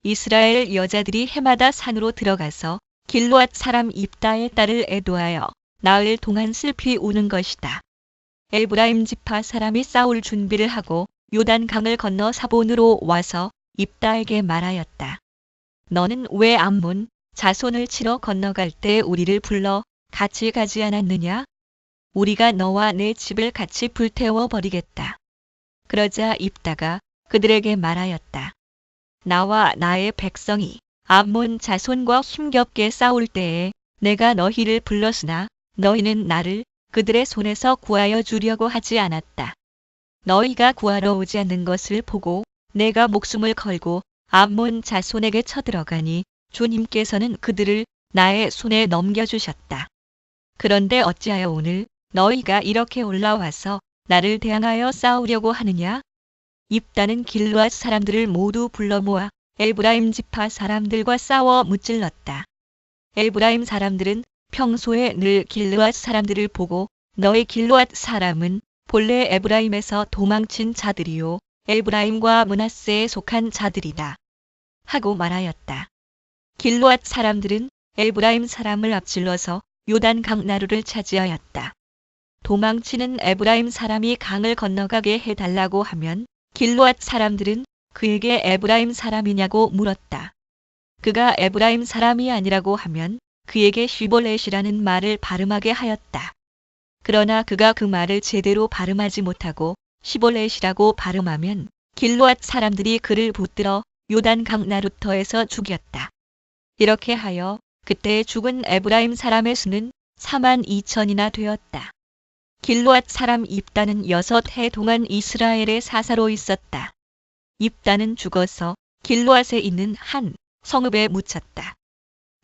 이스라엘 여자들이 해마다 산으로 들어가서 길르앗 사람 입다의 딸을 애도하여 나흘 동안 슬피 우는 것이다. 에브라임 지파 사람이 싸울 준비를 하고 요단강을 건너 사본으로 와서 입다에게 말하였다. 너는 왜 암몬 자손을 치러 건너갈 때 우리를 불러 같이 가지 않았느냐? 우리가 너와 내 집을 같이 불태워 버리겠다. 그러자 입다가 그들에게 말하였다. 나와 나의 백성이 암몬 자손과 힘겹게 싸울 때에 내가 너희를 불렀으나 너희는 나를 그들의 손에서 구하여 주려고 하지 않았다. 너희가 구하러 오지 않는 것을 보고 내가 목숨을 걸고 암몬 자손에게 쳐들어가니 주님께서는 그들을 나의 손에 넘겨주셨다. 그런데 어찌하여 오늘 너희가 이렇게 올라와서 나를 대항하여 싸우려고 하느냐? 입다는 길르앗 사람들을 모두 불러 모아 에브라임 지파 사람들과 싸워 무찔렀다. 에브라임 사람들은 평소에 늘 길르앗 사람들을 보고 너희 길르앗 사람은 본래 에브라임에서 도망친 자들이요 에브라임과 므낫세에 속한 자들이다 하고 말하였다. 길르앗 사람들은 에브라임 사람을 앞질러서 요단강 나루를 차지하였다. 도망치는 에브라임 사람이 강을 건너가게 해달라고 하면 길르앗 사람들은 그에게 에브라임 사람이냐고 물었다. 그가 에브라임 사람이 아니라고 하면 그에게 시볼렛이라는 말을 발음하게 하였다. 그러나 그가 그 말을 제대로 발음하지 못하고 시볼렛이라고 발음하면 길르앗 사람들이 그를 붙들어 요단강 나루터에서 죽였다. 이렇게 하여 그때 죽은 에브라임 사람의 수는 42,000이나 되었다. 길르앗 사람 입다는 6해 동안 이스라엘의 사사로 있었다. 입다는 죽어서 길르앗에 있는 한 성읍에 묻혔다.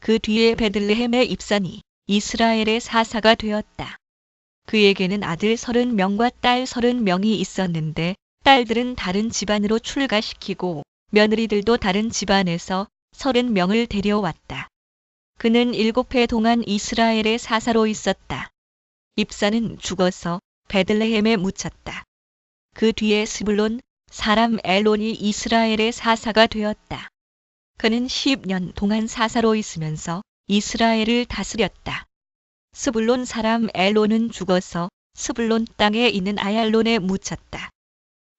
그 뒤에 베들레헴에 입산이 이스라엘의 사사가 되었다. 그에게는 아들 30명과 딸 30명이 있었는데 딸들은 다른 집안으로 출가시키고 며느리들도 다른 집안에서 30명을 데려왔다. 그는 7해 동안 이스라엘의 사사로 있었다. 입사는 죽어서 베들레헴에 묻혔다. 그 뒤에 스불론 사람 엘론이 이스라엘의 사사가 되었다. 그는 10년 동안 사사로 있으면서 이스라엘을 다스렸다. 스불론 사람 엘론은 죽어서 스불론 땅에 있는 아얄론에 묻혔다.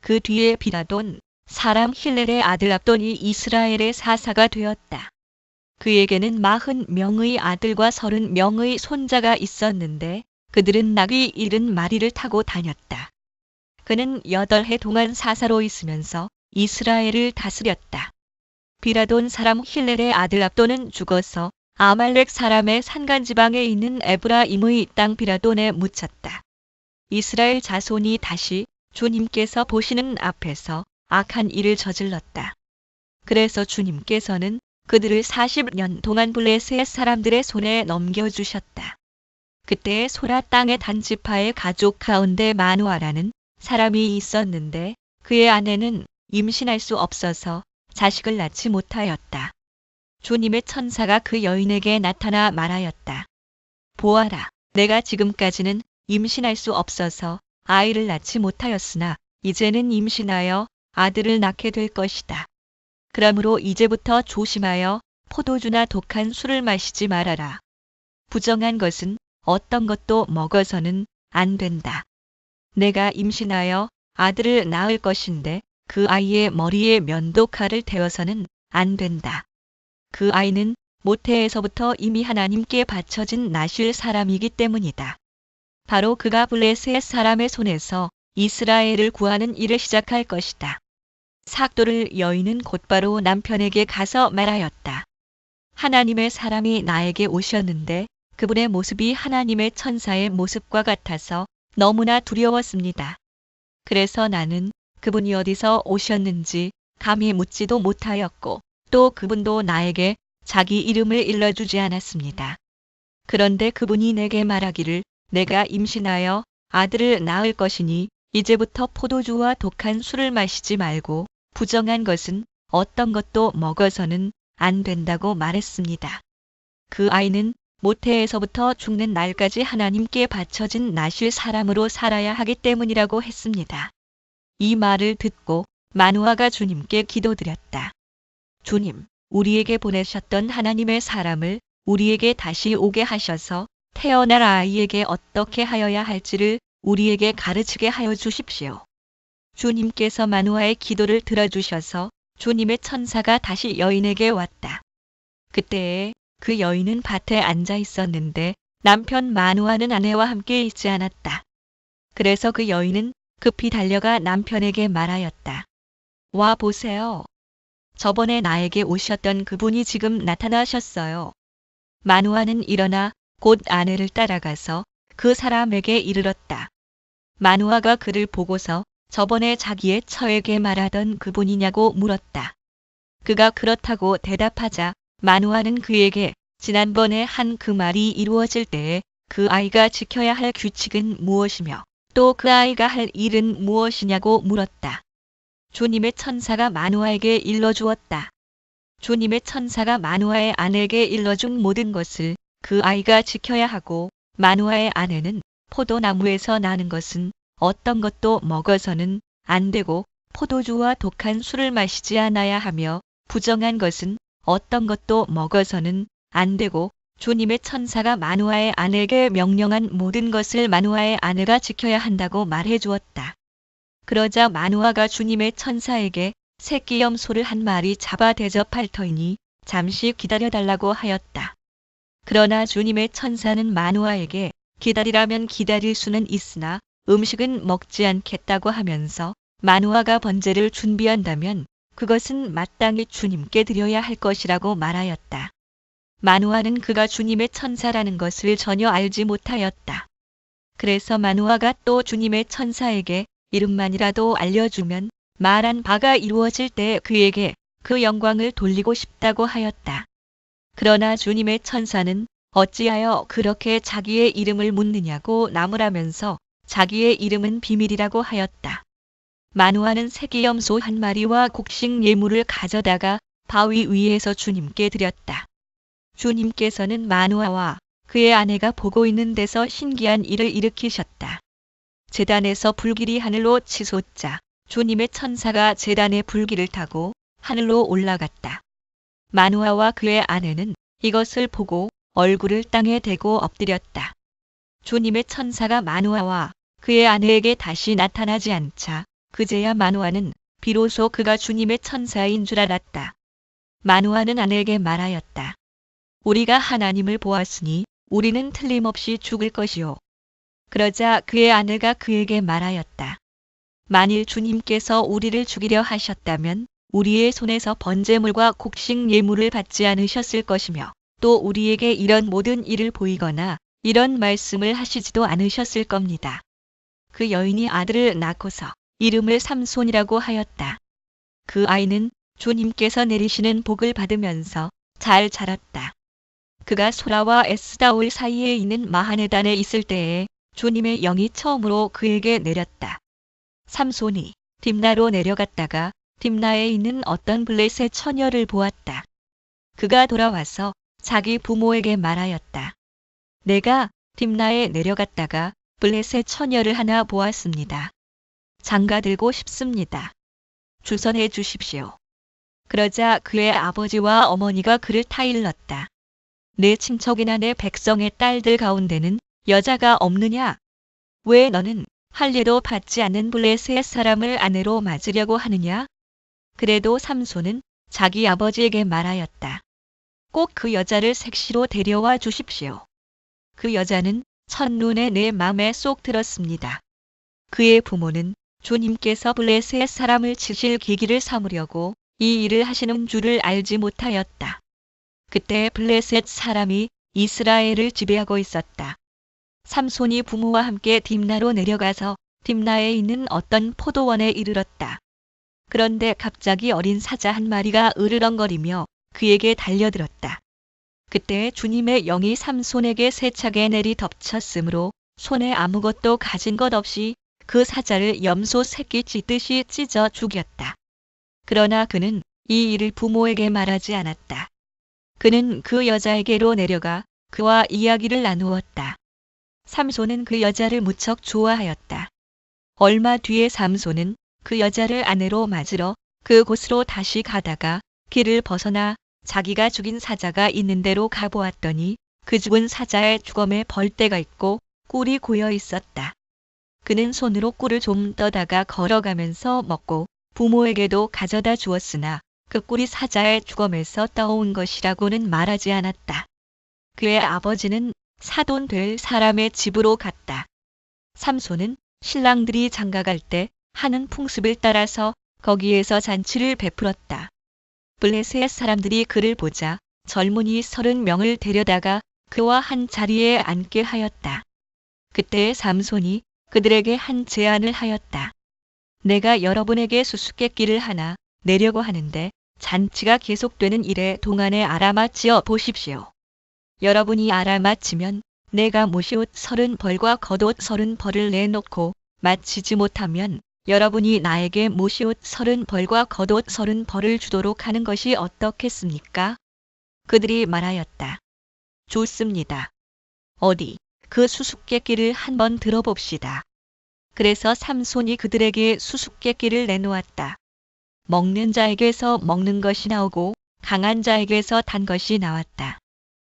그 뒤에 비라돈 사람 힐렐의 아들 압돈이 이스라엘의 사사가 되었다. 그에게는 40명의 아들과 30명의 손자가 있었는데 그들은 나귀 70마리를 타고 다녔다. 그는 8해 동안 사사로 있으면서 이스라엘을 다스렸다. 비라돈 사람 힐렐의 아들 압돈은 죽어서 아말렉 사람의 산간지방에 있는 에브라임의 땅 비라돈에 묻혔다. 이스라엘 자손이 다시 주님께서 보시는 앞에서 악한 일을 저질렀다. 그래서 주님께서는 그들을 40년 동안 블레셋 사람들의 손에 넘겨주셨다. 그때 소라 땅의 단지파의 가족 가운데 마누아라는 사람이 있었는데 그의 아내는 임신할 수 없어서 자식을 낳지 못하였다. 주님의 천사가 그 여인에게 나타나 말하였다. 보아라, 내가 지금까지는 임신할 수 없어서 아이를 낳지 못하였으나 이제는 임신하여 아들을 낳게 될 것이다. 그러므로 이제부터 조심하여 포도주나 독한 술을 마시지 말아라. 부정한 것은 어떤 것도 먹어서는 안 된다. 내가 임신하여 아들을 낳을 것인데 그 아이의 머리에 면도칼을 대어서는 안 된다. 그 아이는 모태에서부터 이미 하나님께 바쳐진 나실 사람이기 때문이다. 바로 그가 블레셋 사람의 손에서 이스라엘을 구하는 일을 시작할 것이다. 삭도를 여인은 곧바로 남편에게 가서 말하였다. 하나님의 사람이 나에게 오셨는데 그분의 모습이 하나님의 천사의 모습과 같아서 너무나 두려웠습니다. 그래서 나는 그분이 어디서 오셨는지 감히 묻지도 못하였고 또 그분도 나에게 자기 이름을 일러주지 않았습니다. 그런데 그분이 내게 말하기를 내가 임신하여 아들을 낳을 것이니 이제부터 포도주와 독한 술을 마시지 말고 부정한 것은 어떤 것도 먹어서는 안 된다고 말했습니다. 그 아이는 모태에서부터 죽는 날까지 하나님께 바쳐진 나실 사람으로 살아야 하기 때문이라고 했습니다. 이 말을 듣고 마누아가 주님께 기도드렸다. 주님, 우리에게 보내셨던 하나님의 사람을 우리에게 다시 오게 하셔서 태어날 아이에게 어떻게 하여야 할지를 우리에게 가르치게 하여 주십시오. 주님께서 마누아의 기도를 들어주셔서 주님의 천사가 다시 여인에게 왔다. 그때에 그 여인은 밭에 앉아 있었는데 남편 마누아는 아내와 함께 있지 않았다. 그래서 그 여인은 급히 달려가 남편에게 말하였다. 와 보세요. 저번에 나에게 오셨던 그분이 지금 나타나셨어요. 마누아는 일어나 곧 아내를 따라가서 그 사람에게 이르렀다. 마누아가 그를 보고서 저번에 자기의 처에게 말하던 그분이냐고 물었다. 그가 그렇다고 대답하자 마누아는 그에게 지난번에 한 그 말이 이루어질 때에 그 아이가 지켜야 할 규칙은 무엇이며 또 그 아이가 할 일은 무엇이냐고 물었다. 주님의 천사가 마누아에게 일러주었다. 주님의 천사가 마누아의 아내에게 일러준 모든 것을 그 아이가 지켜야 하고 마누아의 아내는 포도나무에서 나는 것은 어떤 것도 먹어서는 안 되고 포도주와 독한 술을 마시지 않아야 하며 부정한 것은 어떤 것도 먹어서는 안 되고 주님의 천사가 마누아의 아내에게 명령한 모든 것을 마누아의 아내가 지켜야 한다고 말해 주었다. 그러자 마누아가 주님의 천사에게 새끼 염소를 한 마리 잡아 대접할 터이니 잠시 기다려달라고 하였다. 그러나 주님의 천사는 마누아에게 기다리라면 기다릴 수는 있으나 음식은 먹지 않겠다고 하면서 마누아가 번제를 준비한다면 그것은 마땅히 주님께 드려야 할 것이라고 말하였다. 마누아는 그가 주님의 천사라는 것을 전혀 알지 못하였다. 그래서 마누아가 또 주님의 천사에게 이름만이라도 알려주면 말한 바가 이루어질 때 그에게 그 영광을 돌리고 싶다고 하였다. 그러나 주님의 천사는 어찌하여 그렇게 자기의 이름을 묻느냐고 나무라면서 자기의 이름은 비밀이라고 하였다. 마누아는 새끼염소 한 마리와 곡식 예물을 가져다가 바위 위에서 주님께 드렸다. 주님께서는 마누아와 그의 아내가 보고 있는 데서 신기한 일을 일으키셨다. 제단에서 불길이 하늘로 치솟자 주님의 천사가 제단의 불길을 타고 하늘로 올라갔다. 마누아와 그의 아내는 이것을 보고 얼굴을 땅에 대고 엎드렸다. 주님의 천사가 마누아와 그의 아내에게 다시 나타나지 않자 그제야 마누아는 비로소 그가 주님의 천사인 줄 알았다. 마누아는 아내에게 말하였다. 우리가 하나님을 보았으니 우리는 틀림없이 죽을 것이요. 그러자 그의 아내가 그에게 말하였다. 만일 주님께서 우리를 죽이려 하셨다면 우리의 손에서 번제물과 곡식 예물을 받지 않으셨을 것이며 또 우리에게 이런 모든 일을 보이거나 이런 말씀을 하시지도 않으셨을 겁니다. 그 여인이 아들을 낳고서 이름을 삼손이라고 하였다. 그 아이는 주님께서 내리시는 복을 받으면서 잘 자랐다. 그가 소라와 에스다올 사이에 있는 마하네단에 있을 때에 주님의 영이 처음으로 그에게 내렸다. 삼손이 딥나로 내려갔다가 딥나에 있는 어떤 블레셋 처녀를 보았다. 그가 돌아와서 자기 부모에게 말하였다. 내가 딥나에 내려갔다가 블레셋 처녀를 하나 보았습니다. 장가 들고 싶습니다. 주선해 주십시오. 그러자 그의 아버지와 어머니가 그를 타일렀다. 내 친척이나 내 백성의 딸들 가운데는 여자가 없느냐? 왜 너는 할례도 받지 않는 블레셋 사람을 아내로 맞으려고 하느냐? 그래도 삼손은 자기 아버지에게 말하였다. 꼭 그 여자를 색시로 데려와 주십시오. 그 여자는 첫눈에 내 맘에 쏙 들었습니다. 그의 부모는 주님께서 블레셋 사람을 치실 계기를 삼으려고 이 일을 하시는 줄을 알지 못하였다. 그때 블레셋 사람이 이스라엘을 지배하고 있었다. 삼손이 부모와 함께 딥나로 내려가서 딥나에 있는 어떤 포도원에 이르렀다. 그런데 갑자기 어린 사자 한 마리가 으르렁거리며 그에게 달려들었다. 그때 주님의 영이 삼손에게 세차게 내리 덮쳤으므로 손에 아무것도 가진 것 없이 그 사자를 염소 새끼 찢듯이 찢어 죽였다. 그러나 그는 이 일을 부모에게 말하지 않았다. 그는 그 여자에게로 내려가 그와 이야기를 나누었다. 삼손은 그 여자를 무척 좋아하였다. 얼마 뒤에 삼손은 그 여자를 아내로 맞으러 그곳으로 다시 가다가 길을 벗어나 자기가 죽인 사자가 있는 데로 가보았더니 그 죽은 사자의 주검에 벌떼가 있고 꿀이 고여 있었다. 그는 손으로 꿀을 좀 떠다가 걸어가면서 먹고 부모에게도 가져다 주었으나 그 꿀이 사자의 주검에서 떠온 것이라고는 말하지 않았다. 그의 아버지는 사돈 될 사람의 집으로 갔다. 삼손은 신랑들이 장가갈 때 하는 풍습을 따라서 거기에서 잔치를 베풀었다. 블레셋 사람들이 그를 보자 젊은이 30명을 데려다가 그와 한 자리에 앉게 하였다. 그때 삼손이 그들에게 한 제안을 하였다. 내가 여러분에게 수수께끼를 하나 내려고 하는데 잔치가 계속되는 이래 동안에 알아맞혀 보십시오. 여러분이 알아맞히면 내가 모시옷 30벌과 겉옷 30벌을 내놓고 마치지 못하면 여러분이 나에게 모시옷 30벌과 겉옷 30벌을 주도록 하는 것이 어떻겠습니까? 그들이 말하였다. 좋습니다. 어디 그 수수께끼를 한번 들어봅시다. 그래서 삼손이 그들에게 수수께끼를 내놓았다. 먹는 자에게서 먹는 것이 나오고 강한 자에게서 단 것이 나왔다.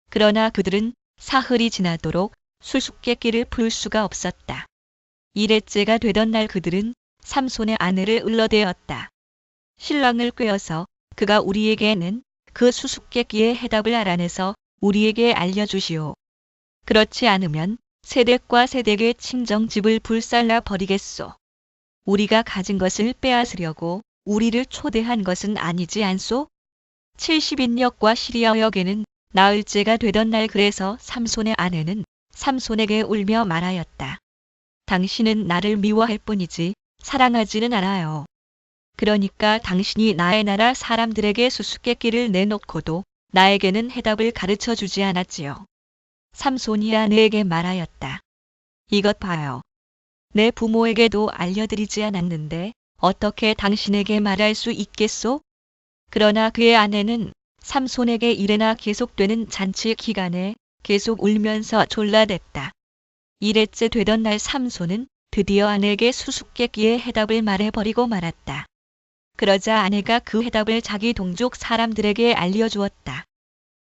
그러나 그들은 사흘이 지나도록 수수께끼를 풀 수가 없었다. 일회째가 되던 날 그들은 삼손의 아내를 을러대었다. 신랑을 꾀어서 그가 우리에게 낸 그 수수께끼의 해답을 알아내서 우리에게 알려주시오. 그렇지 않으면 세댁과 세댁의 친정집을 불살라 버리겠소. 우리가 가진 것을 빼앗으려고 우리를 초대한 것은 아니지 않소? 70인역과 시리아역에는 나흘째가 되던 날 그래서 삼손의 아내는 삼손에게 울며 말하였다. 당신은 나를 미워할 뿐이지 사랑하지는 않아요. 그러니까 당신이 나의 나라 사람들에게 수수께끼를 내놓고도 나에게는 해답을 가르쳐 주지 않았지요. 삼손이 아내에게 말하였다. 이것 봐요. 내 부모에게도 알려드리지 않았는데 어떻게 당신에게 말할 수 있겠소? 그러나 그의 아내는 삼손에게 이래나 계속되는 잔치 기간에 계속 울면서 졸라댔다. 일회째 되던 날 삼손은 드디어 아내에게 수수께끼의 해답을 말해버리고 말았다. 그러자 아내가 그 해답을 자기 동족 사람들에게 알려주었다.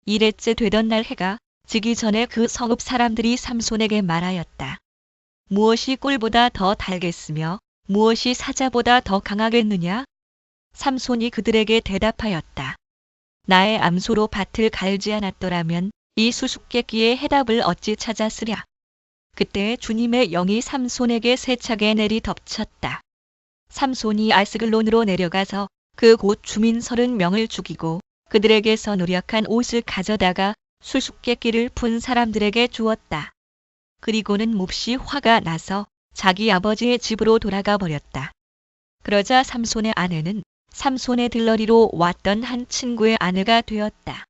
일회째 되던 날 해가 지기 전에 그 성읍 사람들이 삼손에게 말하였다. 무엇이 꿀보다 더 달겠으며 무엇이 사자보다 더 강하겠느냐? 삼손이 그들에게 대답하였다. 나의 암소로 밭을 갈지 않았더라면 이 수수께끼의 해답을 어찌 찾았으랴. 그때 주님의 영이 삼손에게 세차게 내리 덮쳤다. 삼손이 아스글론으로 내려가서 그 곳 주민 30명을 죽이고 그들에게서 노력한 옷을 가져다가 수수께끼를 푼 사람들에게 주었다. 그리고는 몹시 화가 나서 자기 아버지의 집으로 돌아가 버렸다. 그러자 삼손의 아내는 삼손의 들러리로 왔던 한 친구의 아내가 되었다.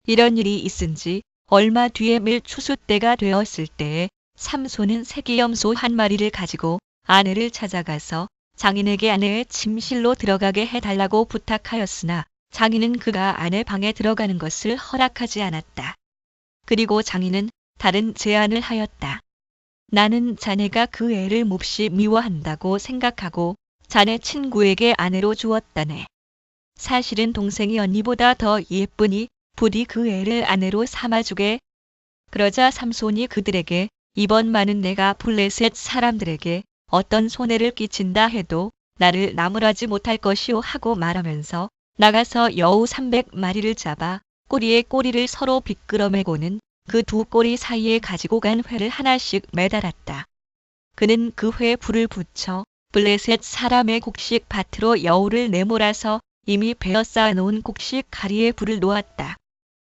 이런 일이 있은 지 얼마 뒤에 밀추수 때가 되었을 때에 삼손은 새끼염소 한 마리를 가지고 아내를 찾아가서 장인에게 아내의 침실로 들어가게 해달라고 부탁하였으나 장인은 그가 아내 방에 들어가는 것을 허락하지 않았다. 그리고 장인은 다른 제안을 하였다. 나는 자네가 그 애를 몹시 미워한다고 생각하고 자네 친구에게 아내로 주었다네. 사실은 동생이 언니보다 더 예쁘니 부디 그 애를 아내로 삼아주게. 그러자 삼손이 그들에게 이번만은 내가 블레셋 사람들에게 어떤 손해를 끼친다 해도 나를 나무라지 못할 것이오 하고 말하면서 나가서 여우 300마리를 잡아 꼬리에 꼬리를 서로 비끄러매고는 그 두 꼬리 사이에 가지고 간 회를 하나씩 매달았다. 그는 그 회에 불을 붙여 블레셋 사람의 곡식 밭으로 여우를 내몰아서 이미 베어 쌓아놓은 곡식 가리에 불을 놓았다.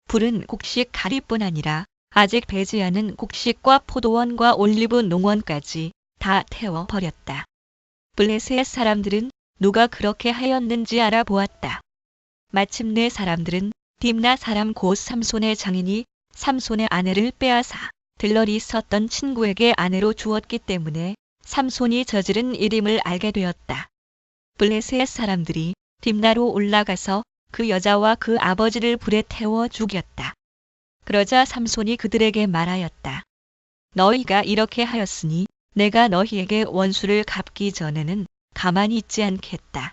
불은 곡식 가리뿐 아니라 아직 배지 않은 곡식과 포도원과 올리브 농원까지 다 태워버렸다. 블레셋 사람들은 누가 그렇게 하였는지 알아보았다. 마침내 사람들은 딥나 사람 곧 삼손의 장인이 삼손의 아내를 빼앗아 들러리 있었던 친구에게 아내로 주었기 때문에 삼손이 저지른 일임을 알게 되었다. 블레셋 사람들이 딥나로 올라가서 그 여자와 그 아버지를 불에 태워 죽였다. 그러자 삼손이 그들에게 말하였다. 너희가 이렇게 하였으니 내가 너희에게 원수를 갚기 전에는 가만히 있지 않겠다.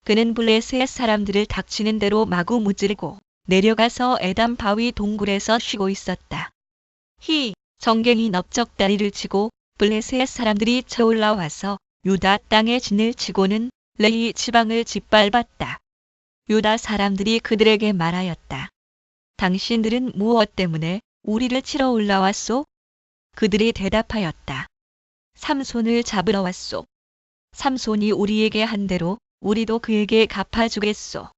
그는 블레셋 사람들을 닥치는 대로 마구 무찌르고 내려가서 에담 바위 동굴에서 쉬고 있었다. 정갱이 넓적다리를 치고 블레셋 사람들이 쳐올라와서 유다 땅에 진을 치고는 레위 지방을 짓밟았다. 유다 사람들이 그들에게 말하였다. 당신들은 무엇 때문에 우리를 치러 올라왔소? 그들이 대답하였다. 삼손을 잡으러 왔소. 삼손이 우리에게 한 대로 우리도 그에게 갚아주겠소.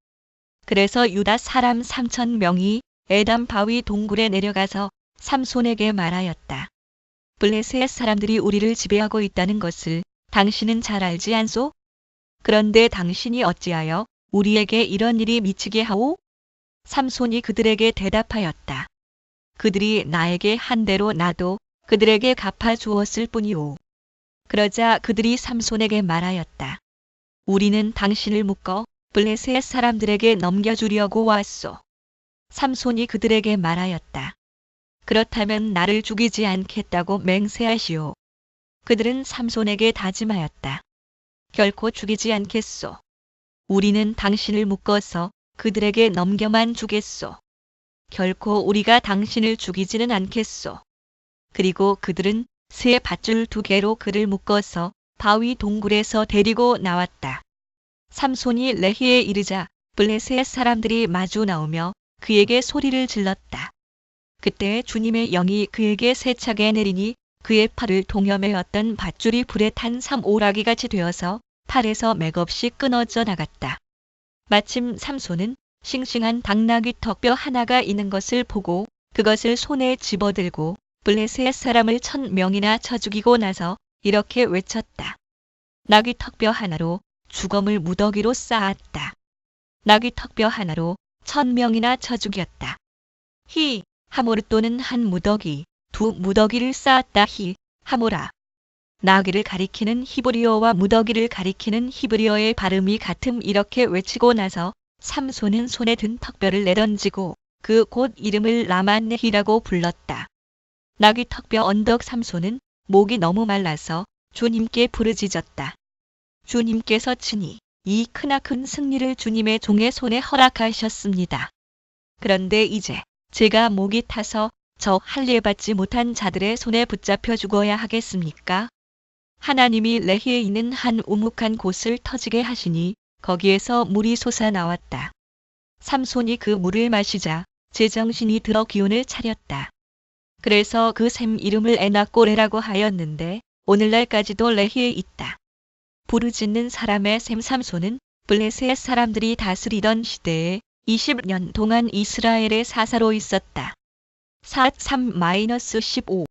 그래서 유다 사람 3,000명이 에담 바위 동굴에 내려가서 삼손에게 말하였다. 블레셋 사람들이 우리를 지배하고 있다는 것을 당신은 잘 알지 않소? 그런데 당신이 어찌하여 우리에게 이런 일이 미치게 하오? 삼손이 그들에게 대답하였다. 그들이 나에게 한 대로 나도 그들에게 갚아주었을 뿐이오. 그러자 그들이 삼손에게 말하였다. 우리는 당신을 묶어 블레셋 사람들에게 넘겨주려고 왔소. 삼손이 그들에게 말하였다. 그렇다면 나를 죽이지 않겠다고 맹세하시오. 그들은 삼손에게 다짐하였다. 결코 죽이지 않겠소. 우리는 당신을 묶어서 그들에게 넘겨만 주겠소. 결코 우리가 당신을 죽이지는 않겠소. 그리고 그들은 새 밧줄 2개로 그를 묶어서 바위 동굴에서 데리고 나왔다. 삼손이 레히에 이르자 블레셋 사람들이 마주 나오며 그에게 소리를 질렀다. 그때 주님의 영이 그에게 세차게 내리니 그의 팔을 동여매었던 밧줄이 불에 탄 삼오라기같이 되어서 팔에서 맥없이 끊어져 나갔다. 마침 삼손은 싱싱한 당나귀 턱뼈 하나가 있는 것을 보고 그것을 손에 집어들고 블레셋 사람을 1,000명이나 쳐 죽이고 나서 이렇게 외쳤다. 나귀 턱뼈 하나로 주검을 무더기로 쌓았다. 나귀 턱뼈 하나로 1,000명이나 쳐 죽였다. 하모르 또는 한 무더기, 2 무더기를 쌓았다. 하모라. 나귀를 가리키는 히브리어와 무더기를 가리키는 히브리어의 발음이 같음 이렇게 외치고 나서 삼손은 손에 든 턱뼈를 내던지고 그 곳 이름을 라만네히라고 불렀다. 나귀 턱뼈 언덕 삼손은 목이 너무 말라서 주님께 부르짖었다. 주님께서 친히 이 크나큰 승리를 주님의 종의 손에 허락하셨습니다. 그런데 이제 제가 목이 타서 저 할례 받지 못한 자들의 손에 붙잡혀 죽어야 하겠습니까? 하나님이 레히에 있는 한 우묵한 곳을 터지게 하시니 거기에서 물이 솟아나왔다. 삼손이 그 물을 마시자 제정신이 들어 기운을 차렸다. 그래서 그 샘 이름을 에나꼬레라고 하였는데 오늘날까지도 레히에 있다. 부르짖는 사람의 샘 삼손은 블레셋 사람들이 다스리던 시대에 20년 동안 이스라엘의 사사로 있었다. 4-3-15